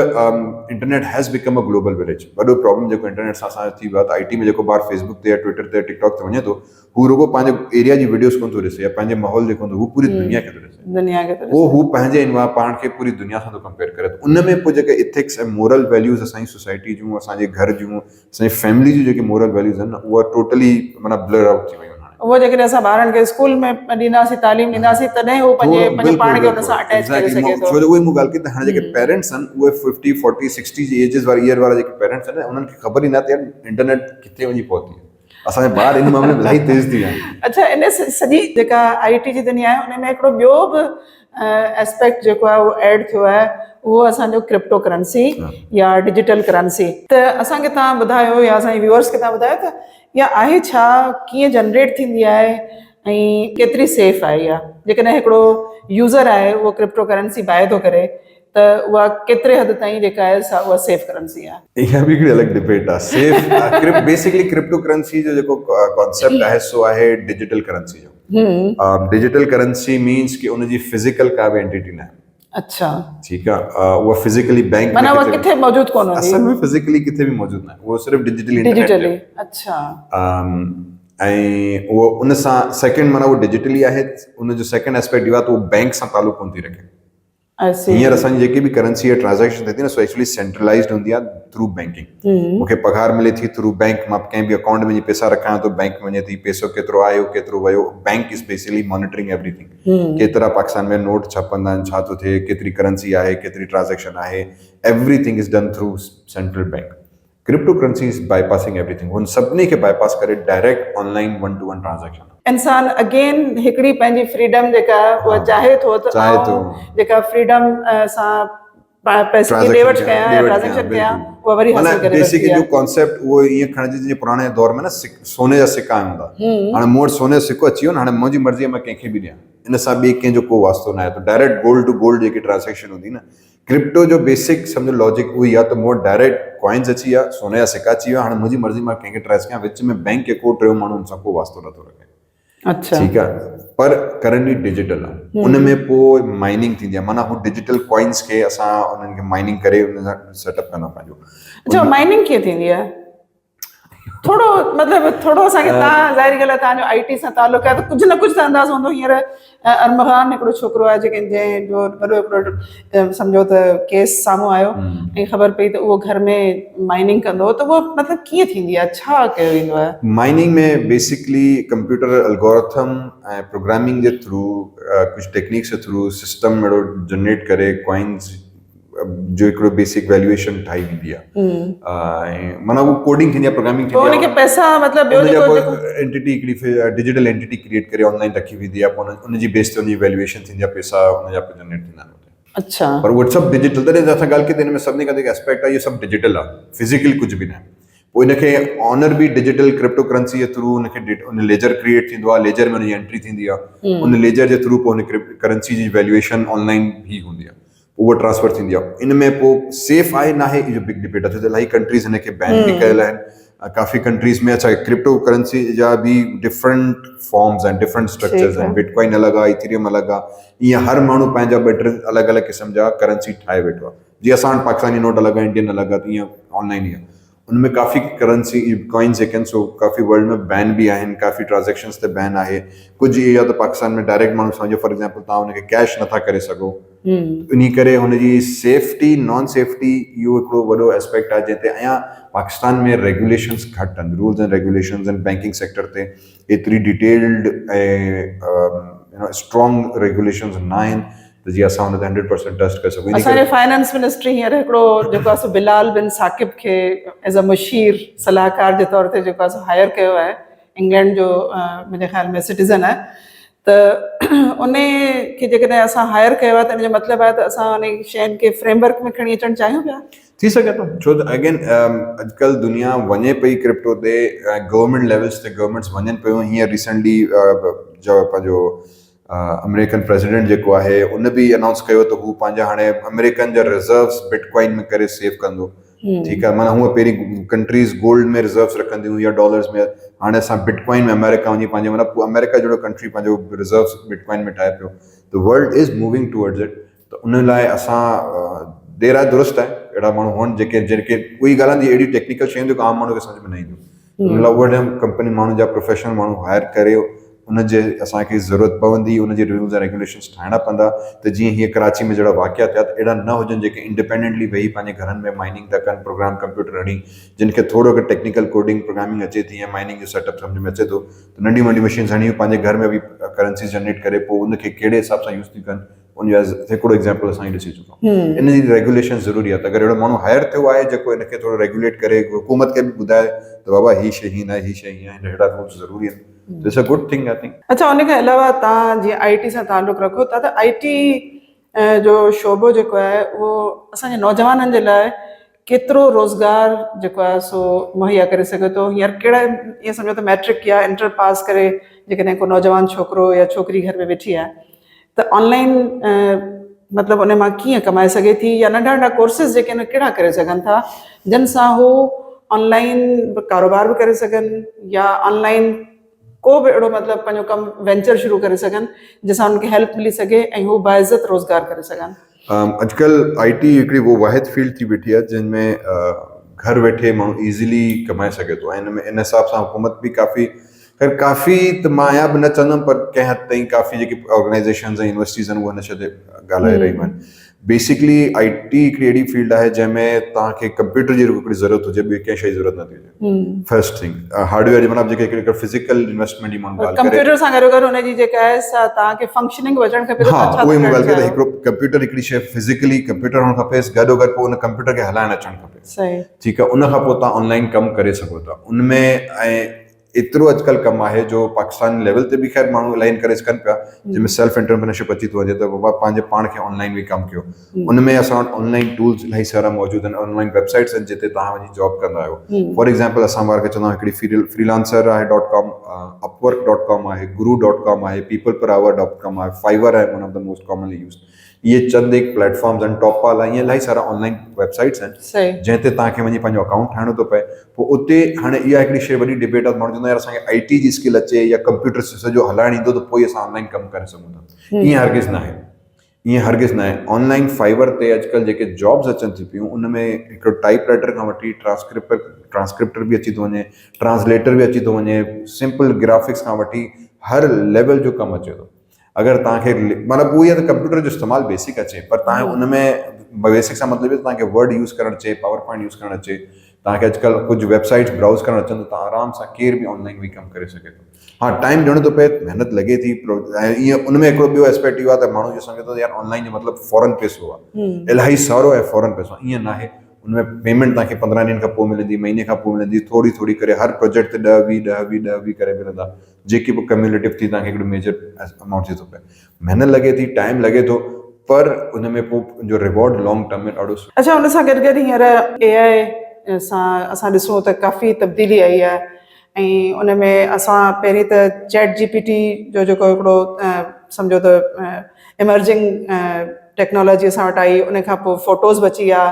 internet has become a global village. वॾो प्रॉब्लम जेको इंटरनेट सां असांजो थी वियो आहे त IT में जेको ॿार फेसबुक ते या ट्विटर ते टिकटॉक ते वञे थो, हू रुगो पंहिंजे एरिया जी वीडियोस कोन थो ॾिसे या पंहिंजे माहौल जेको हूंदो, हू पूरी दुनिया खे थो ॾिसे। पोइ हू पंहिंजे पाण खे पूरी दुनिया सां थो कंपेयर करे। त उन में पोइ जेके इथिक्स ऐं मोरल वैल्यूज़ असांजी सोसाइटी जूं, असांजे घर जूं, असांजी फैमिली जूं जेके मोरल वैल्यूज़ आहिनि, उहा टोटली माना ब्लर आउट थी वियूं। उहो जेकॾहिं असां ॿारनि खे स्कूल में ॾींदासीं, तालीम ॾींदासीं, तॾहिं हू पंहिंजे पाण खे हुन सां अटैच करे सघे थो। छो जो उहे मूं ॻाल्हि कई त हाणे जेके पेरेंट्स आहिनि, उहे 50, 40, 60 जी एजिस वारी ईयर वारा जेके पेरेंट्स आहिनि, उन्हनि खे ख़बर ई न आहे यार इंटरनेट किथे वञी पहुती आहे। असांजा ॿार इन मामले में इलाही तेज़ थी विया आहिनि। अच्छा, इन सॼी जेका IT जी दुनिया आहे, उन में हिकिड़ो ॿियो बि एस्पेक्ट जेको आहे उहो एड थियो आहे, उहो असांजो क्रिप्टो करेंसी या डिजिटल करेंसी। त असांखे तव्हां ॿुधायो, या असांजे व्यूअर्स खे तव्हां ॿुधायो त इहा आहे छा, कीअं जनरेट थींदी आहे ऐं केतिरी सेफ आहे इहा। जेकॾहिं हिकिड़ो यूज़र आहे उहो क्रिप्टो करेंसी बाए थो करे, त उहा केतिरे हद ताईं जेका आहे उहा सेफ करेंसी आहे। इहा बि हिकिड़ी अलॻि डिबेट आहे। सेफ बेसिकली क्रिप्टो करेंसी जो जेको कॉन्सेप्ट आहे सो आहे डिजिटल करेंसी जो। डिजिटल करेंसी मीन्स कि उनजी फिजिकल का बि एंटिटी न आहे। अच्छा, ठीकु आहे। उहा फिजिकली बैंक माना उहा किथे मौजूदु कोन हूंदी, असल में फिजिकली किथे बि मौजूदु न आहे, उहो सिर्फ़ु डिजिटली। अच्छा। ऐं उहो उन सां सेकेंड माना उहो डिजिटली आहे। उनजो सेकेंड एस्पेक्ट इहो आहे त उहो बैंक सां तालुक़ु कोन थी रखे। हींअर असांजी जेकी बि करेंसी या ट्रांज़ेक्शन थिए थी न, सो एक्चुअली सेंट्रलाइज़्ड हूंदी आहे थ्रू बैंकिंग। मूंखे पघार मिले थी थ्रू बैंक, मां कंहिं बि अकाउंट में पैसा रखां तो बैंक में वञे थी, पैसो केतिरो आयो केतिरो वियो। Bank is basically monitoring everything. केतिरा पाकिस्तान में नोट छपंदा आहिनि, छा थो थिए, केतिरी करेंसी आहे, केतिरी ट्रांज़ेक्शन आहे, everything is done through central bank. Crypto currency is bypassing everything. हुन सभिनी खे बाईपास करे डायरेक्ट ऑनलाइन 1-to-1 ट्रांज़ेक्शन। इंसान अगेन हिकिड़ी पंहिंजी फ्रीडम जेका उहा चाहे थो त जेका फ्रीडम सां पैसे की ॾे वठि कयां, ट्रांज़ेक्शन कयां, उहा वरी हासिल करे। बेसिकली जो कॉन्सेप्ट उहो ईअं खणिजे जीअं पुराणे दौर में न सोने जा सिक्का हूंदा। हाणे मूं वटि सोने जो सिक्को अची वियो न, हाणे मुंहिंजी मर्ज़ी मां कंहिंखे बि ॾियां, इन सां ॿिए कंहिंजो को वास्तो न आहे। त डायरेक्ट गोल्ड टू गोल्ड जेकी ट्रांज़ेक्शन हूंदी न, क्रिप्टो जो बेसिक सम्झो लॉजिक उही आहे त मूं वटि डायरेक्ट कॉइन्स अची विया, सोने जा सिका अची विया, हाणे मुंहिंजी मर्ज़ी मां कंहिंखे ट्रेस कयां, विच में बैंक के को टियों माण्हू हुन सां को वास्तो नथो रखे। अच्छा ठीकु आहे, पर करंटली डिजिटल आहे, उन में पोइ माइनिंग थींदी आहे, माना हू डिजिटल कॉइन्स खे असां उन्हनि खे माइनिंग करे उन सां सेटअप कंदा पंहिंजो। अच्छा माइनिंग कीअं थींदी आहे? थोरो मतिलबु थोरो असांखे, तव्हां ज़ाहिरी ॻाल्हि आहे तव्हांजो IT सां तालुक आहे त कुझु न कुझु त अंदाज़ो हूंदो। हींअर अरमग़ान हिकिड़ो छोकिरो आहे जंहिंजो वॾो हिकिड़ो सम्झो त केस साम्हूं आयो ऐं ख़बर पई त उहो घर में माइनिंग कंदो, त उहो मतिलबु कीअं थींदी आहे, छा कयो वेंदो आहे? माइनिंग में बेसिकली कंप्यूटर एल्गोरिथम ऐं प्रोग्रामिंग जे थ्रू कुझु टेक्निक्स जे थ्रू सिस्टम अहिड़ो जनरेट करे कॉइन्स जो हिकिड़ो बेसिक वैल्यूएशन ठाही वेंदी आहे, ऐं माना उहो कोडिंग थींदी आहे, प्रोग्रामिंग थींदी आहे, उनखे पैसा मतिलबु ॿियो जेको एंटिटी हिकिड़ी डिजिटल एंटिटी क्रिएट करे ऑनलाइन रखी वेंदी आहे, पोइ उनजी बेस ते उनजी वैल्यूएशन थींदी आहे, पैसा उनजा जनरेट थींदा आहिनि। अच्छा, पर उहो सभु डिजिटल, तॾहिं असां ॻाल्हि कई त हिन में सभिनी खां जेको एस्पेक्ट आहे इहो सभु डिजिटल आहे, फिजिकल कुझु बि न आहे। पोइ इनखे ऑनर बि डिजिटल क्रिप्टो करेंसी जे थ्रू उनखे उन लेजर क्रिएट थींदो आहे, लेजर में उनजी एंट्री थींदी आहे, उन लेजर जे थ्रू पोइ उन करेंसी जी वैल्यूएशन ऑनलाइन ही हूंदी आहे, उहो ट्रांसफर थींदी आहे। इन में पोइ सेफ आहे ना आहे इहो बिग डिबेट आहे, छो त इलाही कंट्रीज़ हिनखे बैन बि कयल आहिनि, काफ़ी कंट्रीज़ में। अच्छा, क्रिप्टो करेंसी जा बि डिफरेंट फॉर्म्स आहिनि, डिफरेंट स्ट्रक्चर्स आहिनि, बिटकॉइन अलॻि आहे, इथेरियम अलॻि आहे, ईअं हर माण्हू पंहिंजा ॿ टे अलॻि अलॻि क़िस्म जा करेंसी ठाहे वेठो आहे। जीअं असां वटि पाकिस्तानी नोट अलॻि आहे, इंडियन अलॻि आहे, त ईअं ऑनलाइन ई आहे। उनमें काफ़ी करेंसी कॉइन्स जेके आहिनि सो काफ़ी वर्ल्ड में बैन बि आहिनि, काफ़ी ट्रांजेक्शन्स ते बैन आहे। कुझु इहो त पाकिस्तान में डायरेक्ट माण्हू सम्झो फॉर एग्जाम्पल तव्हां हुनखे कैश नथा करे सघो, इन करे हुनजी सेफ्टी नॉन सेफ्टी इहो हिकिड़ो वॾो एस्पेक्ट आहे, जंहिं ते अञा पाकिस्तान में रेगुलेशन्स घटि आहिनि, रूल्स एंड रेगुलेशन्स आहिनि बैंकिंग सेक्टर ते एतिरी डिटेल्ड ऐं स्ट्रॉन्ग रेगुलेशन्स न आहिनि त जीअं असां हुन ते 100% ट्रस्ट करे सघूं। असांजे फाइनेंस मिनिस्ट्री हींअर हिकिड़ो जेको आहे सो बिलाल बिन साकिब खे एज़ अ मुशीर सलाहकार जे तौर ते जेको आहे सो हायर कयो आहे, इंग्लैंड जो मुंहिंजे ख़्याल में सिटीज़न आहे, त उन खे जेकॾहिं असां हायर कयो आहे त इन जो मतिलबु आहे त असां उन शयुनि खे फ्रेमवर्क में खणी अचणु चाहियूं पिया। थी सघे थो, छो त अगेन अॼुकल्ह दुनिया वञे पई क्रिप्टो ते, गवर्नमेंट लेवल्स ते गवर्नमेंट्स वञनि पियूं। हींअर रिसेंटली जो पंहिंजो अमेरिकन प्रेसिडेंट जेको आहे उन बि अनाउंस कयो त हू पंहिंजा हाणे अमेरिकन जा रिजर्व्स बिटकॉइन में करे सेव कंदो। ठीकु आहे, माना हूअं पहिरीं कंट्रीज़ गोल्ड में रिजर्व्स रखंदियूं या डॉलर्स में, हाणे असां बिटकॉइन में अमेरिका वञी पंहिंजे मतिलबु अमेरिका जहिड़ो कंट्री पंहिंजो रिजर्व्स बिटकॉइन में ठाहे पियो। The world is moving towards it, त उन लाइ असां देर आहे दुरुस्त आहे अहिड़ा माण्हू हुअनि जेके कोई ॻाल्हि अहिड़ी टेक्निकल शयूं जेको आम माण्हू खे सम्झ में न ईंदियूं, उन लाइ उहा कंपनी माण्हू जा प्रोफेशनल माण्हू हायर करे उनजे असांखे ज़रूरत पवंदी, उनजे रूल्स ऐं रेगुलेशन्स ठाहिणा पवंदा, त जीअं हीअं कराची में जहिड़ा वाक़िया थिया त अहिड़ा न हुजनि जेके इंडिपेंडेंटली वेही पंहिंजे घरनि में माइनिंग था कनि, प्रोग्राम कंप्यूटर हणी, जिन खे थोरो टेक्निकल कोडिंग प्रोग्रामिंग अचे थी ऐं माइनिंग जो सेटअप सम्झ में अचे थो, त नंढी वॾी मशीन्स हणी पंहिंजे घर में बि करेंसी जनरेट करे पोइ उनखे कहिड़े हिसाब सां यूज़ थी कनि, उनजो हिकिड़ो एग्ज़ाम्पल असां ॾिसी चुका आहियूं। इन जी रेगुलेशन ज़रूरी आहे, त अगरि अहिड़ो माण्हू हायर थियो आहे जेको इनखे थोरो रेगुलेट करे, हुकूमत खे बि ॿुधाए त बाबा हीअ शइ हीअं न आहे, हीअ शइ हीअं आहे, अहिड़ा रूल्स ज़रूरी आहिनि। It's a good thing, I think. अच्छा, उन खां अलावा तव्हां जीअं IT सां ताल्लुक़ु रखो था, त IT जो शोबो जेको आहे उहो असांजे नौजवाननि जे लाइ केतिरो रोज़गार जेको आहे सो मुहैया करे सघे थो? हींअर कहिड़ा ईअं सम्झो त मैट्रिक या इंटर पास करे जेकॾहिं को नौजवान छोकिरो या छोकिरी घर में वेठी आहे त ऑनलाइन मतिलबु उन मां कीअं कमाए सघे थी, या नंढा नंढा कोर्सिस जेके आहिनि कहिड़ा करे सघनि था जिन सां हू ऑनलाइन कारोबार बि करे सघनि, या ऑनलाइन को बि अहिड़ो मतिलबु पंहिंजो कमु वेंचर शुरू करे सघनि जंहिंसां उनखे हेल्प मिली सघे ऐं हू बाइज़त रोज़गार करे सघनि? अॼुकल्ह IT हिकिड़ी वो वाहिद फील्ड थी वेठी आहे जिन में घर वेठे माण्हू ईज़िली कमाए सघे थो, ऐं इन हिसाब सां हुकूमत बि काफ़ी त मां आहियां बि न चवंदुमि, पर कंहिं हद ताईं काफ़ी जेकी ऑर्गेनाइज़ेशन्स ऐं यूनिवर्सिटीज़ आहिनि उहे हिन शइ ते ॻाल्हाए रहियूं आहिनि। बेसिकली IT हिकिड़ी अहिड़ी फील्ड आहे जंहिंमें तव्हांखे कंप्यूटर जी हिकिड़ी ज़रूरत हुजे, ॿी कंहिं शइ जी ज़रूरत नथी हुजे। फर्स्ट थिंग हार्डवेयर मतिलबु जेके हिकिड़े फिज़िकल इन्वेस्टमेंट जी माण्हू ॻाल्हि करे, कंप्यूटर सां गॾोगॾु हुनजी जेका आहे तव्हांखे फंक्शनिंग हुजणु खपे। हा, उहे मूं ॻाल्हि कई त हिकिड़ो कंप्यूटर हिकिड़ी शइ फिज़िकली कंप्यूटर हुअणु खपेसि, गॾोगॾु पोइ उन कंप्यूटर खे हलाइणु अचणु खपे। सही, ठीकु आहे, उन खां पोइ तव्हां ऑनलाइन कमु करे सघो था उनमें। ऐं एतिरो अॼुकल्ह कमु आहे जो पाकिस्तान लेवल ते बि ख़ैर माण्हू इलाही इनकरेज कनि पिया, जंहिंमें सेल्फ एंटरप्रेन्योरशिप अची थो वञे, त बाबा पंहिंजे पाण खे ऑनलाइन बि कमु कयो। उनमें असां वटि ऑनलाइन टूल्स इलाही सारा मौजूदु आहिनि, ऑनलाइन वेबसाइट्स आहिनि जिते तव्हां वञी जॉब कंदा आहियो। फॉर एग्ज़ाम्पल असां ॿार खे चवंदा आहियूं हिकिड़ी फ्रीलांसर आहे .com, upwork.com आहे, guru.com आहे, people per hour.com आहे, फाइवर आहे one of the most commonly use. इहे चंद एक प्लेटफॉर्म्स आहिनि टॉपाल आहे, ईअं इलाही सारा ऑनलाइन वेबसाइट्स आहिनि सही जंहिं ते तव्हांखे वञी पंहिंजो अकाउंट ठाहिणो थो पए। पोइ उते हाणे इहा हिकिड़ी शइ वॾी डिबेट आहे, माण्हू चवंदा यार असांखे IT जी स्किल अचे या कंप्यूटर सॼो हलाइणु ईंदो त पोइ असां ऑनलाइन कमु करे सघूं था। ईअं हरगिज़ न आहे, ईअं हरगिज़ न आहे। ऑनलाइन फाइवर ते अॼुकल्ह जेके जॉब्स अचनि थी पियूं उन में हिकिड़ो टाइप राइटर खां वठी ट्रांसक्रिप्टर बि अची थो वञे, ट्रांसलेटर बि अची थो वञे, सिंपल ग्राफिक्स खां वठी हर लेवल जो कमु अचे थो। अगरि तव्हांखे मतिलबु उहो ई आहे त कंप्यूटर जो इस्तेमालु बेसिक अचे, पर तव्हां उन में बेसिक सां मतिलबु तव्हांखे वर्ड यूज़ करणु अचे, पावर पॉइंट यूज़ करणु अचे, तव्हांखे अॼुकल्ह कुझु वेबसाइट्स ब्राउज़ करणु अचनि, त तव्हां आराम सां केर बि ऑनलाइन बि कमु करे सघे थो। हाँ, टाइम ॾियणो थो पए, महिनत लॻे थी, ऐं ईअं उन में हिकिड़ो ॿियो एस्पेक्ट इहो आहे त माण्हू इहो सम्झे थो यार ऑनलाइन जो मतिलबु फॉरन पैसो आहे, इलाही सारो ऐं फॉरन पैसो आहे। ईअं न आहे, उनमें पेमेंट तव्हांखे 15 ॾींहंनि खां पोइ मिलंदी, महीने खां पोइ मिलंदी, थोरी थोरी करे हर प्रोजेक्ट ते 10-20 करे मिलंदा, जेकी बि कम्यूलेटिव थी तव्हांखे हिकिड़ो मेजर अमाउंट थी थो पए। महिनत लॻे थी, टाइम लॻे थो, पर उन में पोइ जो रिवॉर्ड लॉन्ग टर्म में ॾाढो सुठो। अच्छा, हुन सां गॾु गॾु हींअर AI सां असां ॾिसूं त काफ़ी तब्दीली आई आहे, ऐं उन में असां पहिरीं त ChatGPT जो जेको हिकिड़ो सम्झो त इमर्जिंग टेक्नोलॉजी असां वटि आई, उन खां पोइ फोटोज़ बि अची विया,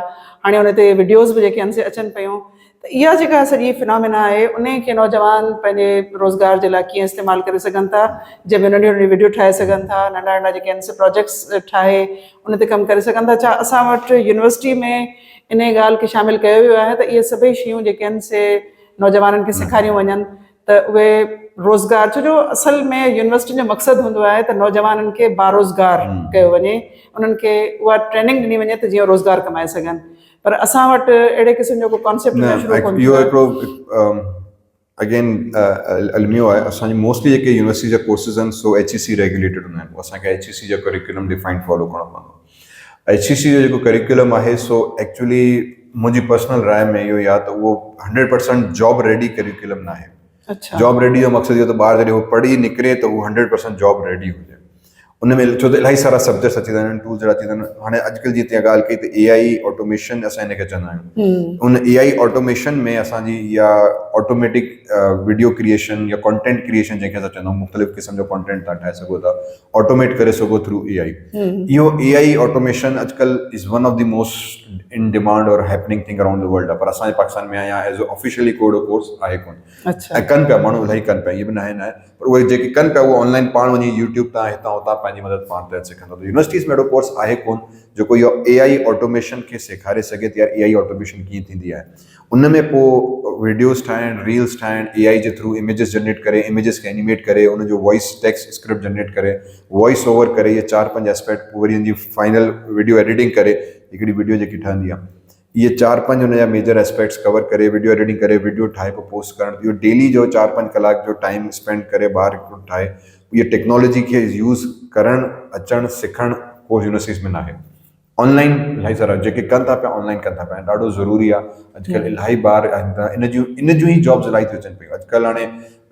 हाणे उन ते वीडियोज़ बि जेके आहिनि से अचनि पियूं। त इहा जेका सॼी फिनोमिना आहे उन खे नौजवान पंहिंजे रोज़गार जे लाइ कीअं इस्तेमालु करे सघनि था, जंहिंमें नंढियूं नंढियूं वीडियो ठाहे सघनि था, नंढा नंढा जेके आहिनि से प्रोजेक्ट्स ठाहे उन ते कमु करे सघनि था। छा असां वटि यूनिवर्सिटी में इन ॻाल्हि खे शामिलु कयो वियो आहे त इहे सभई शयूं जेके आहिनि से नौजवाननि खे सेखारियूं वञनि त उहे रोज़गार, छो जो असल में यूनिवर्सिटी जो मक़सदु हूंदो आहे त नौजवाननि खे बारोज़गार कयो वञे, उन्हनि खे उहा ट्रेनिंग ॾिनी वञे त जीअं रोज़गार कमाए सघनि। पर असां वटि अहिड़े क़िस्म जो को कॉन्सेप्ट न शुरू कोन इहो हिकिड़ो अगेन अलमियो आहे। असांजी मोस्टली जेके यूनिवर्सिटी जा कोर्सिस आहिनि सो HEC रेगुलेटेड हूंदा आहिनि, असांखे HEC जो करिकुलम डिफाइंड फॉलो करणो पवंदो। HEC जो जेको करिकुलम आहे सो एक्चुअली मुंहिंजी पर्सनल राय में इहो ई आहे त उहो 100% जॉब रेडी करिकुलम न आहे। अच्छा, जॉब रेडी जो मक़सदु इहो त ॿार जॾहिं उहो पढ़ी निकिरे त उहो 100% जॉब रेडी हुजे। उन में छो त इलाही सारा सब्जेक्ट्स अची था वञनि, टूल्स अची था वञनि। हाणे अॼुकल्ह जी तीअं ॻाल्हि कई त AI ऑटोमेशन असां हिनखे चवंदा आहियूं। उन AI ऑटोमेशन में असांजी या ऑटोमेटिक वीडियो क्रिएशन या कंटेंट क्रिएशन जंहिंखे असां चवंदा आहियूं, मुख़्तलिफ़ क़िस्म जो कंटेंट तव्हां ठाहे सघो था, ऑटोमेट करे सघो थ्रू AI। इहो AI ऑटोमेशन अॼुकल्ह is one of the most in demand or happening thing around the world आहे, पर असांजे पाकिस्तान में या एज़ ऑफिशियली कोर्स आहे कोन। अच्छा, ऐं कनि पिया माण्हू, इलाही कनि पिया, इहे बि न आहे पर उहे जेके कनि पिया उहे ऑनलाइन पाण वञी यूट्यूब तां हितां हुतां पंहिंजी मदद पाण ते सिखंदा। त यूनिवर्सिटीज़ में अहिड़ो कोर्स आहे कोन जेको इहो AI ऑटोमेशन खे सेखारे सघे थी, या AI ऑटोमेशन कीअं थींदी आहे। उन में पोइ वीडियोज़ ठाहिण, रील्स ठाहिण, AI जे थ्रू इमेजेस जनरेट करे, इमेजेस खे एनिमेट करे, उनजो वॉइस टेक्स्ट स्क्रिप्ट जनरेट करे, वॉइस ओवर करे, इहे 4-5 एस्पेक्ट, पोइ वरी हुनजी फाइनल वीडियो एडिटिंग करे हिकिड़ी वीडियो जेकी ठहंदी आहे, इहे 4-5 हुनजा मेजर एस्पेक्ट्स कवर करे, वीडियो एडिटिंग करे, वीडियो ठाहे पोइ पोस्ट करणु, इहो डेली जो 4-5 कलाक जो टाइम स्पेंड करे ॿार हिकिड़ो ठाहे। इहे टेक्नोलॉजी खे यूज़ करणु, अचणु, सिखणु कोर्स यूनिवर्सिटीज़ में न आहे। ऑनलाइन इलाही सारा जेके कनि था पिया ऑनलाइन कनि था पिया, ॾाढो ज़रूरी आहे। अॼुकल्ह इलाही ॿार आहिनि त इन जूं ई जॉब्स इलाही थी अचनि पियूं। अॼुकल्ह हाणे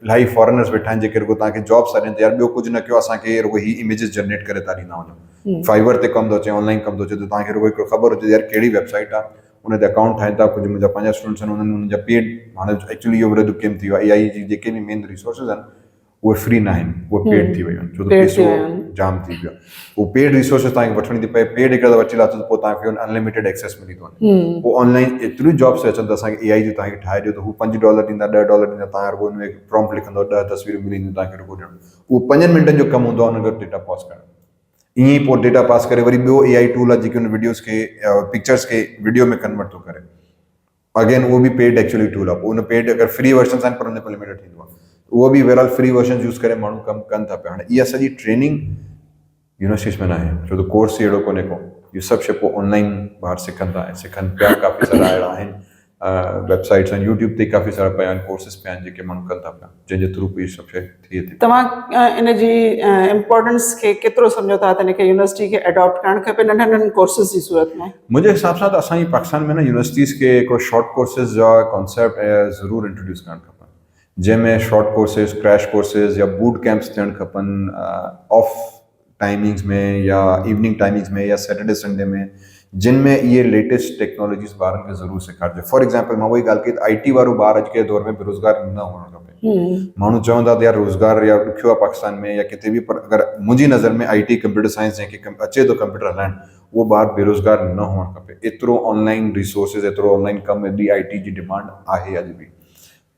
इलाही फॉरेनर्स वेठा आहिनि जेके रुगो तव्हांखे जॉब्स था ॾियनि त यार ॿियो कुझु न कयो, असांखे रुगो ही इमेजेस जनरेट करे था ॾींदा वञो। फाइवर ते कमु थो अचे, ऑनलाइन कमु थो अचे, त तव्हांखे रुगो हिकिड़ो ख़बर हुजे यार कहिड़ी वेबसाइट आहे, उन ते अकाउंट ठाहिनि था। कुझु मुंहिंजा 5 स्टूडेंट्स आहिनि, उन्हनि मुंहिंजा पेड, हाणे एक्चुअली इहो वॾो गेम थी वियो आहे। AI जी जेके बि मेन रिसोर्सिस आहिनि उहे फ्री न आहिनि, उहे पेड थी वियूं आहिनि, छो त पैसो जाम थी वियो आहे। उहो पेड रिसोर्सिस तव्हांखे वठणी थी पए, पेड हिकु दफ़ो अची लाथो त पोइ तव्हांखे अनलिमिटेड एक्सेस मिली थो वञे। पोइ ऑनलाइन एतिरियूं जॉब्स अचनि त असांखे AI जो तव्हांखे ठाहे ॾियो त हू $5 ॾींदा, $10 ॾींदा, तव्हां रुगो हुन में प्रॉम्प्ट लिखंदो, 10 तस्वीरूं मिलंदियूं तव्हांखे रुगो ॾियणु। उहो 5 मिंटनि जो कमु हूंदो आहे हुनखे डेटा पास करणु। ईअं ई पोइ डेटा पास करे वरी ॿियो AI टूल आहे जेके हुन वीडियोज़ खे, पिक्चर्स खे वीडियो में कन्वर्ट थो करे। अगेन उहो बि पेड एक्चुअली टूल आहे। पोइ उन पेड अगरि फ्री वर्जन्स आहिनि पर उन में लिमिटेड थींदो आहे, उहो बि बहरहाल फ्री वर्जन यूज़ करे माण्हू कमु कनि था पिया। हाणे इहा सॼी ट्रेनिंग यूनिवर्सिटीज़ में न आहे, छो त कोर्स ई अहिड़ो कोन्हे को। इहो सभु शइ पोइ ऑनलाइन ॿार सिखनि था ऐं सिखनि पिया। काफ़ी सारा अहिड़ा आहिनि वेबसाइट्स आहिनि, यूट्यूब ते काफ़ी सारा पिया आहिनि, कोर्सिस पिया आहिनि जेके माण्हू कनि था पिया, जंहिंजे थ्रू इहे सभु शइ थिए थी। तव्हां इन जी इम्पोर्टेंस खे केतिरो सम्झो था त हिनखे यूनिवर्सिटी खे एडॉप्ट करणु खपे नंढनि नंढनि कोर्सिस जी सूरत में? मुंहिंजे हिसाब सां त असांजी पाकिस्तान में न यूनिवर्सिटीज़ खे हिकिड़ो शॉर्ट कोर्सिस जा कॉन्सेप्ट ज़रूरु इंट्रोड्यूस करणु खपनि, जंहिंमें शॉर्ट कोर्सिस, क्रैश कोर्सिस या बूट कैंप्स थियणु खपनि ऑफ टाइमिंग्स में या इवनिंग टाइमिंग्स में या सैटरडे संडे में, जिन में ये लेटेस्ट टेक्नोलॉजीज़ ॿारनि खे ज़रूरु सेखारिजे। फॉर एग्जाम्पल मां वही ॻाल्हि कई IT वारो ॿारु अॼु के दौर में बेरोज़गार न हुअणु खपे। माण्हू चवंदा त यार रोज़गार या ॾुखियो आहे पाकिस्तान में या किथे बि, पर अगरि मुंहिंजी नज़र में IT कंप्यूटर साइंस जंहिंखे अचे थो कंप्यूटर हलाइणु, उहो ॿारु बेरोज़गार न हुअणु खपे। एतिरो ऑनलाइन रिसोर्सिस, एतिरो ऑनलाइन कमु, एॾी IT जी डिमांड आहे अॼु बि।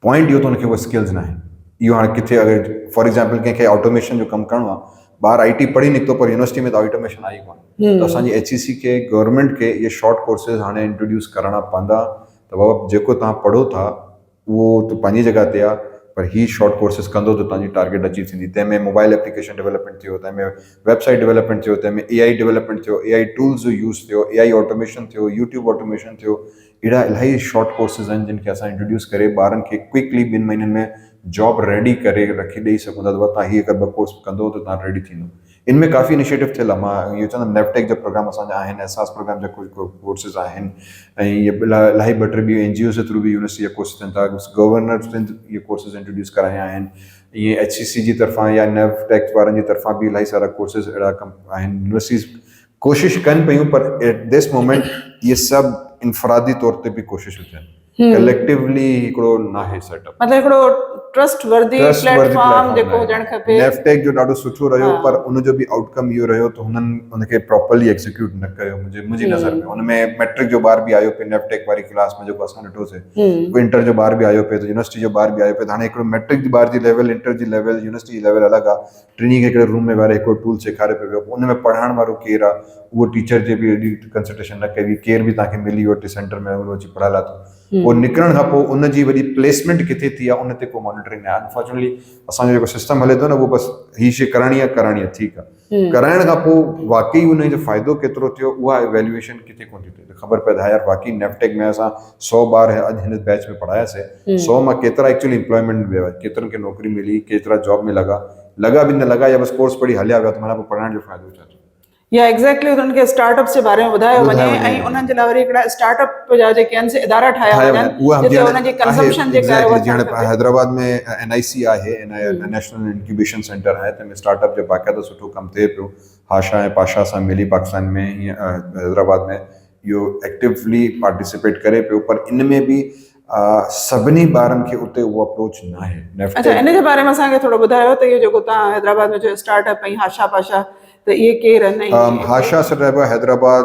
पॉइंट इहो त हुनखे उहा स्किल्स न आहिनि। इहो हाणे किथे अगरि फॉर एग्जाम्पल कंहिंखे ऑटोमेशन जो कमु करिणो आहे, ॿारु IT पढ़ी निकितो पर यूनिवर्सिटी में त ऑटोमेशन आई कोन, त असांजी HEC खे, गवर्नमेंट खे इहे शॉर्ट कोर्सिस हाणे इंट्रोड्यूस करणा पवंदा त बाबा जेको तव्हां पढ़ो था उहो त पंहिंजी जॻह ते आहे, पर ही शॉर्ट कोर्सिस कंदो त तव्हांजी टारगेट अचीव थींदी। तंहिंमें मोबाइल एप्लीकेशन डेवलपमेंट थियो, तंहिंमें वेबसाइट डेवलपमेंट थियो, तंहिंमें AI डेवलपमेंट थियो, AI टूल्स जो यूज़ थियो, AI ऑटोमेशन थियो, यूट्यूब ऑटोमेशन थियो। अहिड़ा इलाही शॉर्ट कोर्सिस आहिनि जिन खे असां इंट्रोड्यूस करे ॿारनि खे क्विकली 2 महीननि में जॉब रेडी करे रखी ॾेई सघूं था। तव्हां हीअ अगरि 2 कोर्स कंदो त तव्हां रेडी थींदो। इनमें काफ़ी इनिशिएटिव थियल आहे। मां इहो चवंदुमि नेफटेक जा प्रोग्राम असांजा आहिनि, एहसास प्रोग्राम जा कुझु कोर्सिस आहिनि, ऐं इहे इलाही 2-3 ॿियूं NGOs जे थ्रू बि यूनिवर्सिटी जा कोर्सिस थियनि था। गवर्नर इहे कोर्सिस इंट्रोड्यूस कराया आहिनि। ईअं HEC जी तरफ़ां या नेफटेक वारनि जी तरफ़ां बि इलाही सारा कोर्सिस अहिड़ा आहिनि। यूनिवर्सिटीज़ कोशिशि कनि पियूं, पर एट दिस मोमेंट इहे सभु इनफरादी तौर ते बि कोशिशि थियनि, कलेक्टिवली हिकिड़ो न आहे सेटअप। मतिलबु हिकिड़ो ट्रस्टवर्दी प्लेटफॉर्म जेको हुजणु खपे। नेफटेक जो ॾाढो सुठो रहियो, पर उनजो बि आउटकम इहो रहियो त हुननि उनखे प्रॉपरली एक्सिक्यूट न कयो मुंहिंजी नज़र में। हुनमें मैट्रिक जो ॿार बि आयो पियो नेफटेक वारी क्लास में, जेको असां ॾिठोसीं। इंटर जो ॿार बि आयो पियो, त यूनिवर्सिटी जो ॿार बि आयो पियो। त हाणे हिकिड़ो मैट्रिक जी ॿार जी लेवल, इंटर जी लेवल, यूनिवर्सिटी जी लेवल अलॻि आहे। टिनी खे हिकिड़े रूम में वेहारे हिकिड़ो टूल सेखारे पियो, उन में पढ़ाइण वारो केरु आहे, उहो टीचर जे बि एॾी कंसल्टेशन न कई। केरु बि तव्हांखे मिली वियो सेंटर में, उहो अची पढ़ाए लाथो। उहो निकिरण खां पोइ उनजी वरी प्लेसमेंट किथे थी आहे, उन ते को मॉनिटरिंग न आहे। अनफॉर्चुनेटली असांजो जेको सिस्टम हले थो न, उहो बसि हीअ शइ करणी आहे ठीकु आहे। कराइण खां पोइ वाकई उनजो फ़ाइदो केतिरो थियो, उहा इवेल्युएशन किथे कोन थी थिए। ख़बर पए त यार वाकई नेफटेक में असां 100 ॿार अॼु हिन बैच में पढ़ायासीं, 100 मां केतिरा एक्चुअली एम्प्लॉयमेंट में विया, केतिरनि खे नौकरी मिली, केतिरा जॉब में लॻा बि न लॻा, या बसि कोर्स पढ़ी हलिया विया, त माना पोइ पढ़ाइण जो फ़ाइदो छा थियो। या एग्जैक्टली उन्हनि खे स्टार्टअप्स जे बारे में ॿुधायो वञे, ऐं उन्हनि जे लाइ वरी हिकिड़ा स्टार्टअप जा जेके आहिनि से इदारा ठाहिया वञनि, जिते उनजी कंजम्पशन जेका आहे। हैदराबाद में NIC आहे, नेशनल इंक्यूबेशन सेंटर आहे, तंहिंमें स्टार्टअप जो बाक़ाइदा सुठो कमु थिए पियो। हाशा ऐं पाशा सां मिली पाकिस्तान में हीअं हैदराबाद में इहो एक्टिवली पार्टिसिपेट करे पियो, पर इन में बि सभिनी ॿारनि खे उते उहो अप्रोच न आहे। अच्छा, इन जे बारे में असांखे थोरो ॿुधायो त इहो जेको तव्हां हैदराबाद में जो स्टार्टअप ऐं हाशा पाशा, त इहे केरु आहिनि? हाशा सर हैदराबाद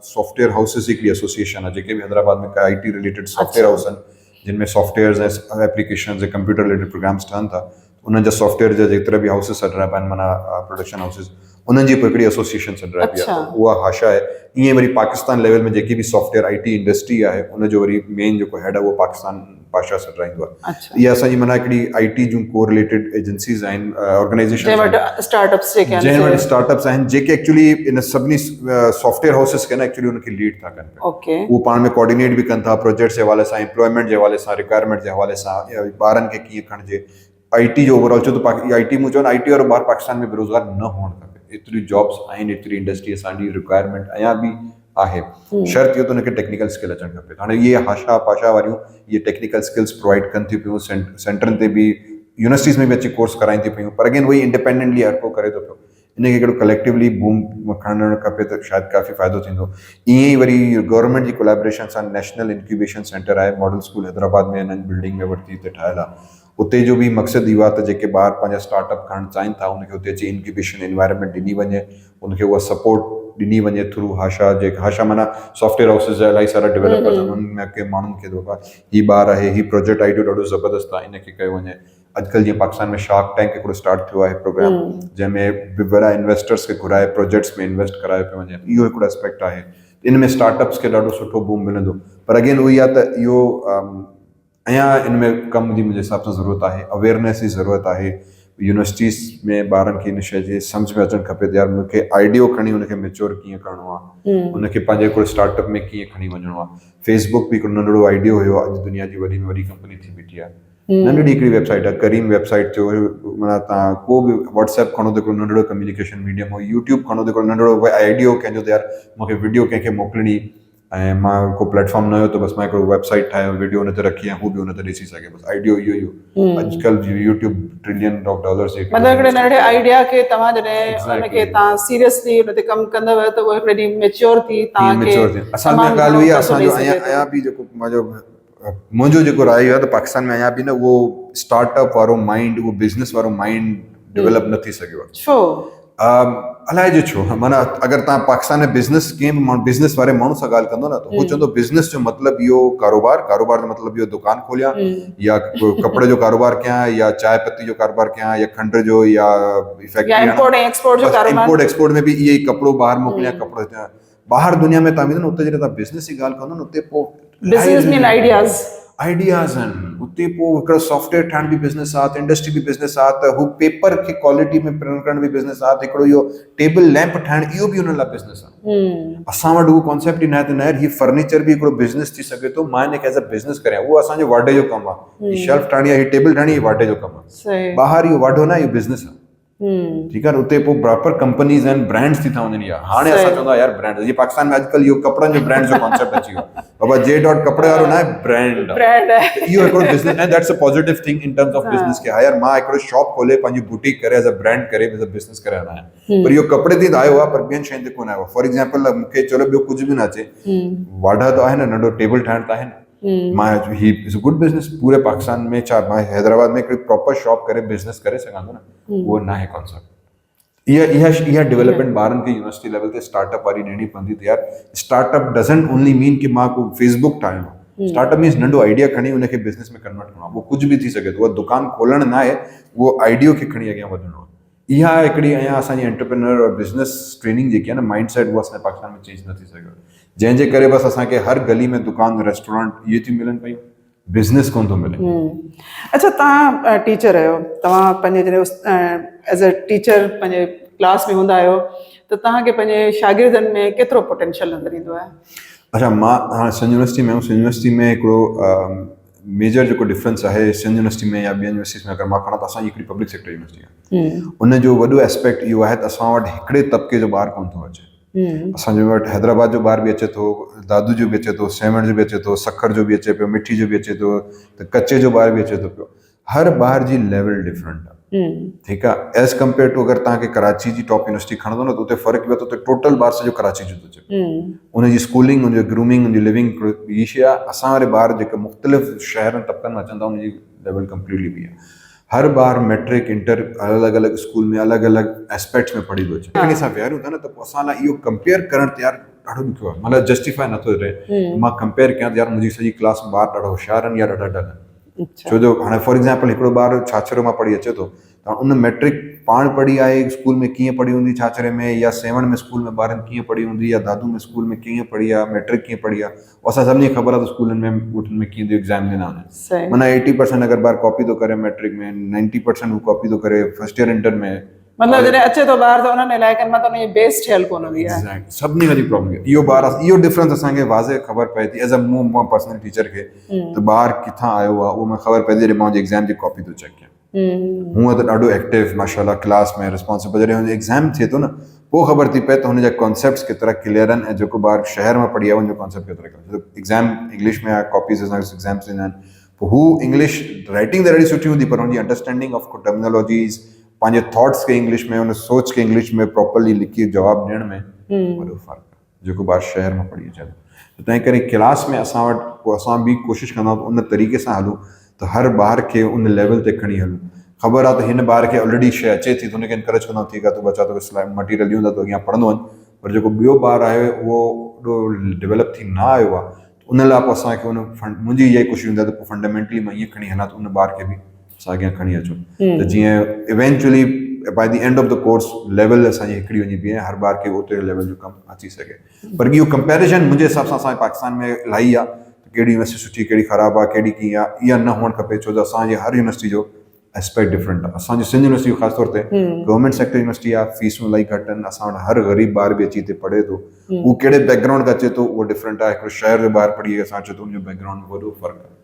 सॉफ्टवेयर हाउसिस हिकिड़ी एसोसिएशन आहे, जेके बि हैदराबाद में IT रिलेटेड सॉफ्टवेयर हाउस आहिनि, जिन में सॉफ्टवेयर्स ऐं एप्लीकेशन्स ऐं कंप्यूटर रिलेटेड प्रोग्राम्स ठहनि था। उन्हनि जा सॉफ्टवेयर जा जेतिरा बि हाउसिस सॾ रहिया आहिनि, माना प्रोडक्शन हाउसिस, उन्हनि जी हिकिड़ी एसोसिएशन सॾ रही आहे, उहा हाशा आहे। ईअं वरी पाकिस्तान लेवल में जेकी बि सॉफ्टवेयर IT इंडस्ट्री आहे, उनजो वरी मेन जेको हेड आहे उहो पाकिस्तान पाशा सॾ रहंदो आहे। इहा असांजी माना हिकिड़ी IT जूं को रिलेटेड एजेंसीज़ आहिनि, ऑर्गेनाइज़ेशन, जंहिं वटि स्टार्टअप्स आहिनि, जेके एक्चुअली इन सभिनी सॉफ्टवेयर हाउसिस खे न एक्चुअली उनखे लीड था कनि। उहो पाण में कोऑर्डिनेट बि कनि था, प्रोजेक्ट्स जे हवाले सां, एम्प्लॉयमेंट जे हवाले सां, रिक्वायरमेंट जे हवाले सां, ॿारनि खे कीअं खणिजे। IT जो ओवरऑल चओ त IT मूं चओ IT वारो ॿारु पाकिस्तान में बेरोज़गार न हुअणु खपे। एतिरी जॉब्स आहिनि, एतिरी इंडस्ट्री असांजी, रिक्वायरमेंट अञा बि आहे। शर्त इहो त हुनखे टेक्निकल स्किल अचणु खपे। हाणे इहे हाशा पाशा वारियूं इहे टेक्निकल स्किल्स प्रोवाइड कनि थियूं पियूं, सेंटरनि ते बि, यूनिवर्सिटीज़ में बि अची कोर्स कराइनि थियूं पियूं, पर अगेन वही इंडिपेंडेंटली हर को करे थो पियो। इनखे हिकिड़ो कलेक्टिवली बूम खणणु खपे त शायदि काफ़ी फ़ाइदो थींदो। ईअं ई वरी गवर्नमेंट जी कोलैबोरेशन सां नेशनल इंक्यूबेशन सेंटर आहे, मॉडल स्कूल हैदराबाद में हिननि बिल्डिंग में वरिती हिते ठहियल आहे। उते जो बि मक़सदु इहो आहे त जेके ॿार पंहिंजा स्टार्टअप खणणु चाहिनि था, उनखे उते अची इंक्यूबेशन एनवायरनमेंट ॾिनी वञे, उनखे उहा सपोर्ट ॾिनी वञे थ्रू हाशा माना सॉफ्टवेयर हाउसिस जा इलाही सारा डेवलपर्स आहिनि, उन्हनि में माण्हुनि खे थो हीउ ॿार आहे, हीउ प्रोजेक्ट आइडियो ॾाढो ज़बरदस्त आहे, इनखे कयो वञे। अॼुकल्ह जीअं पाकिस्तान में शार्क टैंक हिकिड़ो स्टार्ट थियो आहे प्रोग्राम, जंहिंमें वॾा इन्वेस्टर्स खे घुराए प्रोजेक्ट्स में इन्वेस्ट करायो पियो वञे। इहो हिकिड़ो एस्पेक्ट आहे। इन में स्टार्टअप्स खे ॾाढो सुठो बूम मिलंदो, पर अगेन उहो ई आहे त इहो अञा इन में कम जी मुंहिंजे हिसाब सां ज़रूरत आहे, अवेयरनेस जी ज़रूरत आहे। यूनिवर्सिटीज़ में ॿारनि खे इन शइ जी सम्झ में अचणु खपे त यार मूंखे आइडियो खणी हुनखे मेच्योर कीअं करिणो आहे, हुनखे पंहिंजे हिकिड़े स्टार्टअप में कीअं खणी वञिणो आहे। फेसबुक बि हिकिड़ो नंढिड़ो आइडियो हुयो, अॼु दुनिया जी वॾी में वॾी कंपनी थी बीठी आहे। नंढड़ी हिकिड़ी वेबसाइट आहे, करीम वेबसाइट थियो, माना तव्हां को बि व्हाट्सएप खणो त हिकिड़ो नंढिड़ो कम्युनिकेशन मीडियम हो, यूट्यूब खणो त हिकिड़ो नंढिड़ो आइडियो कंहिंजो त यार मूंखे वीडियो कंहिंखे मोकिलिणी, ऐं मां को प्लेटफॉर्म न हुयो त बसि मां हिकिड़ो वेबसाइट ठाहियो वीडियो हुन ते रखी ऐं हू बि हुन ते ॾिसी सघे बसि आइडियो इहो ई हो अॼुकल्ह यूट्यूब ट्रिलियन ऑफ डॉलर्स जे मतिलबु हिकिड़े नंढे आइडिया खे तव्हां जॾहिं उनखे तव्हां सीरियसली उन ते कमु कंदव त उहो हिकिड़ी मेच्योर थी तव्हांखे असल में ॻाल्हि इहा असांजो अञा बि जेको मुंहिंजो जेको राय आहे त पाकिस्तान में अञा बि न उहो स्टार्टअप वारो माइंड उहो बिज़नेस वारो माइंड डेवलप न थी सघियो आहे छो अलाए जो छो माना अगरि तव्हां पाकिस्तान में बिज़नेस कंहिं बि माण्हू बिज़नेस वारे माण्हू सां ॻाल्हि कंदो न त हू चवंदो बिज़नेस जो मतिलबु इहो कारोबार जो मतिलबु इहो दुकानु खोलियां या कपिड़े जो कारोबार कयां या चांहि पत्ती जो कारोबार कयां या खंड जो या इंपोर्ट एक्सपोर्ट में बि इहे ई कपिड़ो ॿाहिरि मोकिलियां कपिड़ो ॿाहिरि दुनिया में तव्हां वेंदो न उते जॾहिं तव्हां बिज़नेस जी ॻाल्हि कंदो न उते पोइ आइडियाज़ आहिनि उते पोइ हिकिड़ो सॉफ्टवेयर ठाहिण बि बिज़नेस आहे त इंडस्ट्री बि बिज़नेस आहे त हू पेपर खे क्वालिटी में प्रिंट करण बि बिज़नेस आहे त हिकिड़ो इहो टेबल लैम्प ठाहिण इहो बि हुन लाइ बिज़नेस आहे असां वटि उहो कॉन्सेप्ट ई न आहे त न हीउ फर्नीचर बि हिकिड़ो बिज़नेस थी सघे थो मां हिनखे एज़ अ बिज़नेस करियां उहो असांजो वाढे जो कमु आहे हीअ शेल्फ ठाहिणी आहे हीअ टेबल ठाहिणी हीअ वाढे जो कमु आहे ॿाहिरि इहो वाढो न इहो बिज़नेस आहे ठीकु आहे उते पोइ प्रॉपर कंपनीज़ आहिनि ब्रांड्स थी था वञनि हाणे असां चवंदा यार ब्रांड जीअं पाकिस्तान में अॼुकल्ह इहो कपिड़नि जो ब्रांड जो कॉन्सेप्ट अची वियो बाबा जे डॉट कपिड़े वारो न आहे ब्रांड इहो हिकिड़ो बिज़नेस ऐं that's a positive thing in terms of business के हा यार मां हिकिड़ो शॉप खोले पंहिंजी बुटीक करे एज़ अ ब्रांड करे एज़ अ बिज़नेस करे आहियां पर इहो कपिड़े ते आयो आहे पर ॿियनि शयुनि ते कोन आयो आहे फॉर एग्जाम्पल मूंखे चलो ॿियो कुझु बि न अचे वाढा त आहे न नंढो टेबल ठाहिण त आहे न मां he is a good business पूरे पाकिस्तान में छा मां हैदराबाद में हिकिड़ी प्रॉपर शॉप करे बिज़नेस करे सघां थो न उहो न आहे कॉन्सेप्ट इहा डेवलपमेंट ॿारनि खे यूनिवर्सिटी लेवल ते स्टार्टअप वारी ॾियणी पवंदी त यार स्टार्टअप डज़ंट ओनली मीन कि मां को फेसबुक ठाहियो स्टार्टअप मीन्स नंढो आइडिया खणी उनखे बिज़नेस में कन्वर्ट करिणो आहे उहो कुझु बि थी सघे थो उहा दुकानु खोलणु न आहे उहो आइडियो खे खणी अॻियां वधणो आहे इहा हिकिड़ी अञा असांजी एंटरप्रेन्योर और बिज़नेस ट्रेनिंग जेकी आहे न माइंड सेट उहा असांजे पाकिस्तान में चेंज न थी सघियो जंहिंजे करे बसि असांखे हर गली में दुकान रेस्टोरेंट इहे थियूं मिलनि पियूं बिज़नेस कोन थो मिले अच्छा तव्हां टीचर आहियो तव्हां पंहिंजे जॾहिं एज़ अ टीचर पंहिंजे क्लास में हूंदा आहियो त तव्हांखे पंहिंजे शागिर्दनि में केतिरो पोटेंशियल नज़र ईंदो आहे अच्छा मां हाणे सिंध यूनिवर्सिटी में सिंध यूनिवर्सिटी में हिकिड़ो मेजर जेको डिफरेंस आहे सिंध यूनिवर्सिटी में या ॿियनि यूनिवर्सिटीज़ में अगरि मां खणां त असांजी हिकिड़ी पब्लिक सेक्टर यूनिवर्सिटी आहे उनजो वॾो एस्पेक्ट इहो आहे त असां वटि हिकिड़े तबिके जो ॿारु कोन थो अचे असांजे वटि हैदराबाद जो ॿारु बि अचे थो दादू जो बि अचे थो सेवण जो बि अचे थो सखर जो बि अचे पियो मिठी जो बि अचे थो त कचे जो ॿारु बि अचे थो पियो हर ॿार जी लेवल डिफरेंट आहे ठीकु आहे एज़ कम्पेयर टू अगरि तव्हांखे कराची जी टॉप यूनिवर्सिटी खणंदो न त उते फ़र्क़ु पियो त उते टोटल ॿारु सॼो कराची जो थो अचे उनजी स्कूलिंग उनजी ग्रूमिंग उनजी लिविंग ॿी शइ आहे असां वारे ॿार जेके मुख़्तलिफ़ शहरनि तबक़नि में अचनि था उनजी लेवल कंप्लीटली ॿी आहे हर ॿार मैट्रिक इंटर अलॻि अलॻि स्कूल में अलॻि अलॻि एस्पेक्ट्स में पढ़ी थो अचे हिन सां विहारियूं था न त पोइ असां लाइ इहो कंपेयर करणु त यार ॾाढो ॾुखियो आहे मतिलबु जस्टिफाई नथो रहे मां कंपेयर कयां त यार मुंहिंजी सॼी क्लास में ॿार ॾाढा होशियार आहिनि या ॾाढा डल आहिनि छो जो हाणे फॉर एग्ज़ाम्पल हिकिड़ो ॿारु छाछरे मां पढ़ी अचे थो त उन मैट्रिक पाण पढ़ी आहे स्कूल में कीअं पढ़ी हूंदी छाछरे में या सेवण में स्कूल में ॿारनि कीअं पढ़ी हूंदी या दादू में स्कूल में कीअं पढ़ी आहे मैट्रिक कीअं पढ़ी आहे असां सभिनी खे ख़बर आहे त स्कूलनि में ॻोठनि में कीअं एग्ज़ाम ॾिना आहिनि माना 80% अगरि ॿारु कॉपी थो करे मैट्रिक में 90% हू कॉपी थो करे फर्स्ट ईयर इंटर में मतिलबु जॾहिं अचे थो ॿारु त उन्हनि इलाइक़नि मां त उनजी बेस ठहियल कोन हूंदी आहे सभिनी वॾी प्रॉब्लम इहो ॿारु इहो डिफरेंस असांखे वाज़े ख़बर पए थी एज़ अ मां पर्सनल टीचर खे त ॿारु किथां आयो आहे उहो मूंखे ख़बर पए थी जॾहिं मां हुनजी एग्ज़ाम जी कॉपी थो चेक कयां हूअं त ॾाढो एक्टिव माशाल्लाह क्लास में रिस्पॉन्सिबल जॾहिं हुनजो एग्ज़ाम थिए थो न पोइ ख़बर थी पए त हुनजा कॉन्सेप्ट्स केतिरा क्लियर आहिनि ऐं जेको ॿारु शहर में पढ़ी आहे उनजो कॉन्सेप्ट केतिरा क्लियर एग्ज़ाम इंग्लिश में आहे कॉपीज़ असांखे एग्ज़ाम्स ॾींदा आहिनि पोइ हू इंग्लिश राइटिंग त ॾाढी सुठी हूंदी पर हुनजी अंडरस्टैंडिंग ऑफ टर्मिनोलॉजीज़ पंहिंजे थॉट्स खे इंग्लिश में हुन सोच खे इंग्लिश में प्रॉपरली लिखी जवाबु ॾियण में वॾो फ़र्क़ु आहे जेको ॿारु शहर में पढ़ी अचे थो तंहिं करे क्लास में असां वटि पोइ असां बि कोशिशि कंदा आहियूं उन तरीक़े सां हलूं त हर ॿार खे उन लेवल ते खणी हलूं ख़बर आहे त हिन ॿार खे ऑलरेडी शइ अचे थी त हुनखे इनकरेज कंदा ठीकु आहे तूं बचा तो मटीरियल ॾियूं था त अॻियां पढ़ंदो वञु पर जेको ॿियो ॿारु आहे उहो एॾो डेवलप थी न आयो आहे उन लाइ पोइ असांखे उन मुंहिंजी इहा ई कोशिशि हूंदी आहे त पोइ फंडामेंटली मां ईअं खणी हलां त उन ॿार खे बि असां अॻियां खणी अचूं त जीअं eventually by the end of the course level असांजी हिकिड़ी वञी बीहे हर ॿार खे ओतिरे लेवल जो कमु अची सघे पर इहो कंपेरिज़न मुंहिंजे हिसाब सां असांजे पाकिस्तान में इलाही आहे त कहिड़ी यूनिवर्सिटी सुठी कहिड़ी ख़राबु आहे कहिड़ी कीअं आहे इहा न हुअणु खपे छो जो असांजी हर यूनिवर्सिटी जो एस्पेक्ट डिफरेंट आहे असांजी सिंध यूनिवर्सिटी ख़ासि तौर ते गवर्नमेंट सेक्टर यूनिवर्सिटी आहे फीसूं इलाही घटि आहिनि असां वटि हर ग़रीब ॿार बि अची हिते पढ़े थो उहो कहिड़े बैकग्राउंड खां अचे थो उहो डिफरेंट आहे हिकिड़ो शहर जो ॿारु पढ़ी असां अचे थो उनजो बैकग्राउंड वॾो फ़र्क़ु आहे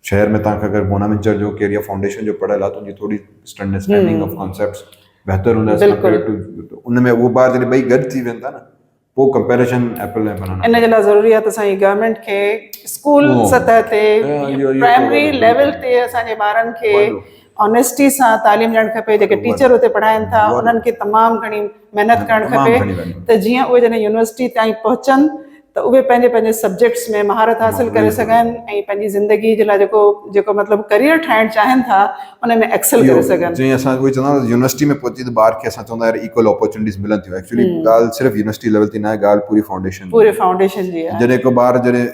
शहर में तव्हांखे अगरि बोनावेंचर जो केरु या फाउंडेशन जो पढ़ियल आहे त उनजी थोरी अंडरस्टैंडिंग ऑफ कॉन्सेप्ट्स बहितर हूंदा उन में उहो ॿार जॾहिं ॿई गॾु थी वेनि था न पोइ कंपेरिजन एप्पल ऐं बनाना इन जे लाइ ज़रूरी आहे त असांजी गवर्नमेंट खे स्कूल सतह ते इहो प्राइमरी वॾो लेवल ते असांजे ॿारनि खे वॾो। ऑनेस्टी सां तालीम ॾियणु खपे जेके टीचर हुते पढ़ाइनि था वॾो। उन्हनि खे तमामु घणी महिनत करणु तमामु खपे घणी महिनत। त जीअं उहे जॾहिं यूनिवर्सिटी ताईं पहुचनि त उहे पंहिंजे पंहिंजे सब्जेक्ट्स में महारत हासिल करे बिल्कुलु। सघनि ऐं पंहिंजी ज़िंदगी जे लाइ जेको मतिलबु करियर ठाहिणु चाहिनि था उन में एक्सेल करे सघनि। जीअं असां उहे चवंदा आहियूं यूनिवर्सिटी में पहुची त ॿार खे असां चवंदा आहियूं इक्वल अपॉर्चुनिटीज़ मिलनि थियूं एक्चुअली ॻाल्हि सिर्फ़ु यूनिवर्सिटी लेवल ते न आहे ॻाल्हि पूरी फाउंडेशन पूरे फाउंडेशन जी आहे। जॾहिं को ॿार जॾहिं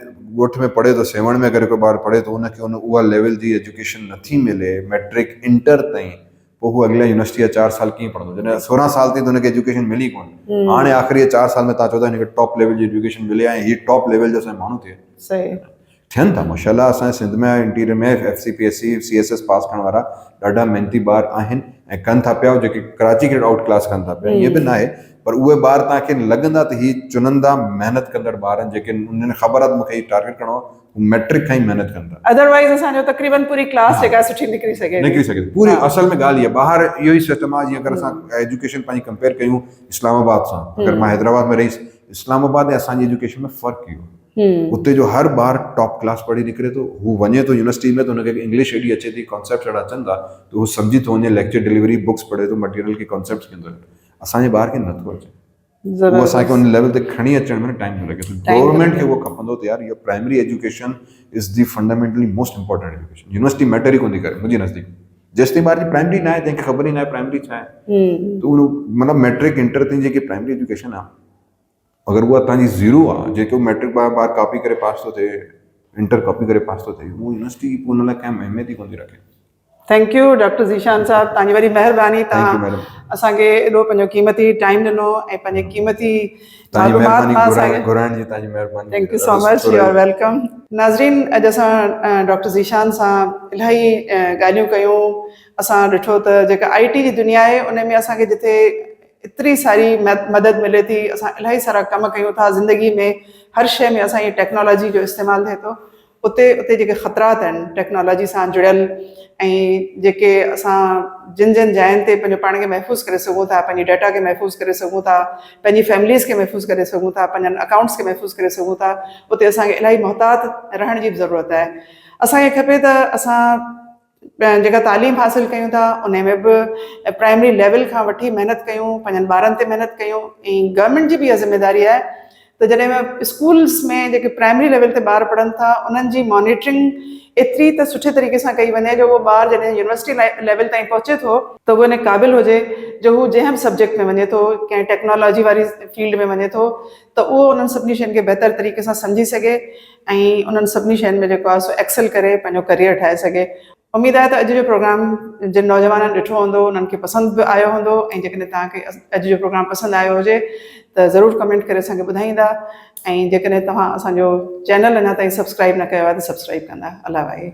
ॻोठ में पढ़े थो 7 में अगरि को ॿार पढ़े थो उनखे उहा लेवल जी एजुकेशन नथी मिले मैट्रिक इंटर ताईं पोइ हू अॻिले यूनिवर्सिटी जा 4 साल कीअं पढ़ंदो जॾहिं 16 साल ताईं त हुनखे एजुकेशन मिली कोन हाणे आख़िरी 4 साल में तव्हां चओ था हिनखे टॉप लेवल जी एजुकेशन मिले ऐं हीअ टॉप लेवल जो असांजो माण्हू थिए सही थियनि था माशाल्लाह असांजे सिंध में इंटीरियर में FCPSC CSS पास करण वारा ॾाढा महिनती ॿार आहिनि ऐं कनि था पिया जेके कराची खे आउट क्लास कनि था पिया ईअं बि न आहे पर उहे ॿार तव्हांखे लॻंदा त हीअ चुनंदा महिनत कंदड़ ॿार आहिनि जेके उन्हनि ख़बर आहे त मूंखे हीअ टारगेट करिणो आहे हू मैट्रिक खां ई महिनत कनि था अदरवाइज़ असांजो तक़रीबन पूरी क्लास जेका सुठी निकिरी सघे निकिरी सघे पूरी असल में ॻाल्हि इहा ॿाहिरि इहो ई सिस्टम आहे जीअं अगरि असां एजुकेशन पंहिंजी कंपेयर कयूं इस्लामाबाद सां अगरि मां हैदराबाद में रहीसि इस्लामाबाद ऐं असांजी एजुकेशन में फ़र्क़ु इहो उते जो हर ॿार टॉप क्लास पढ़ी निकिरे थो हू वञे थो यूनिवर्सिटी में त हुनखे इंग्लिश एॾी अचे थी कॉन्सेप्ट अहिड़ा अचनि था त हू सम्झी थो वञे लेक्चर डिलीवरी बुक्स पढ़े थो मटीरियल खे कॉन्सेप्ट कंदो आहे असांजे ॿार खे नथो अचे उहो असांखे उन लेवल ते खणी अचण में टाइम थो लॻे थो गवर्नमेंट खे उहो खपंदो त यार इहो primary education is the fundamentally most important education university matter ई कोन थी करे मुंहिंजे नज़दीक जेसिताईं ॿार जी प्राइमरी न आहे जंहिंखे ख़बर ई न आहे प्राइमरी छा आहे त उन मतिलबु मैट्रिक इंटर ताईं जेकी प्राइमरी एजुकेशन आहे अगरि उहा तव्हांजी ज़ीरो आहे जेको मैट्रिक ॿार कॉपी करे पास थो थिए इंटर कॉपी करे पास थो थिए उहो यूनिवर्सिटी उन लाइ कंहिं अहमियत ई कोन थी रखे थैंक यू डॉक्टर ज़ीशान साहब तव्हांजी वरी महिरबानी तव्हां असांखे एॾो पंहिंजो क़ीमती टाइम ॾिनो ऐं पंहिंजे क़ीमती घुराइण जी तव्हांजी महिरबानी thank you so much you are welcome नाज़रीन अॼु असां डॉक्टर ज़ीशान सां इलाही ॻाल्हियूं कयूं असां ॾिठो त जेका IT जी दुनिया आहे उन में असांखे जिथे एतिरी सारी मदद मिले थी असां इलाही सारा कम कयूं था ज़िंदगी में हर शइ में असांजी टेक्नोलॉजी जो इस्तेमालु थिए थो उते जेके ख़तरात आहिनि टेक्नोलॉजी सां जुड़ियल ऐं जेके असां जिन जिन जाइनि ते पंहिंजो पाण खे महफ़ूज़ करे सघूं था पंहिंजी डेटा खे महफ़ूज़ करे सघूं था पंहिंजी फैमिलीज़ खे महफ़ूज़ करे सघूं था पंहिंजनि अकाउंट्स खे महफ़ूज़ करे सघूं था उते असांखे इलाही मुहतात रहण जी बि ज़रूरत आहे असांखे खपे त असां जेका तालीम हासिल कयूं था उन में बि प्राइमरी लेवल खां वठी महिनत कयूं पंहिंजनि ॿारनि ते महिनत कयूं ऐं गवर्नमेंट जी बि इहा ज़िम्मेदारी आहे त जॾहिं स्कूल्स में जेके प्राइमरी लेवल ते ॿार पढ़नि था उन्हनि जी मॉनिटरिंग एतिरी त सुठे तरीक़े सां कई वञे जो उहो ॿार जॾहिं यूनिवर्सिटी लेवल ताईं पहुचे थो त उहो इन क़ाबिल हुजे जो हू जंहिं बि सब्जेक्ट में वञे थो कंहिं टेक्नोलॉजी वारी फील्ड में वञे थो त उहो उन्हनि सभिनी शयुनि खे बहितर तरीक़े सां सम्झी सघे ऐं उन्हनि सभिनी शयुनि में जेको आहे सो एक्सेल करे पंहिंजो करियर ठाहे सघे उमेद आहे त अॼु जो प्रोग्राम जिन नौजवाननि ॾिठो हूंदो उन्हनि खे पसंदि बि आयो हूंदो ऐं जेकॾहिं तव्हांखे अॼु जो प्रोग्राम पसंदि आयो हुजे त ज़रूरु कमेंट करे असांखे ॿुधाईंदा ऐं जेकॾहिं तव्हां असांजो चैनल अञा ताईं सब्सक्राइब न कयो आहे त सब्सक्राइब कंदा अलाह भाई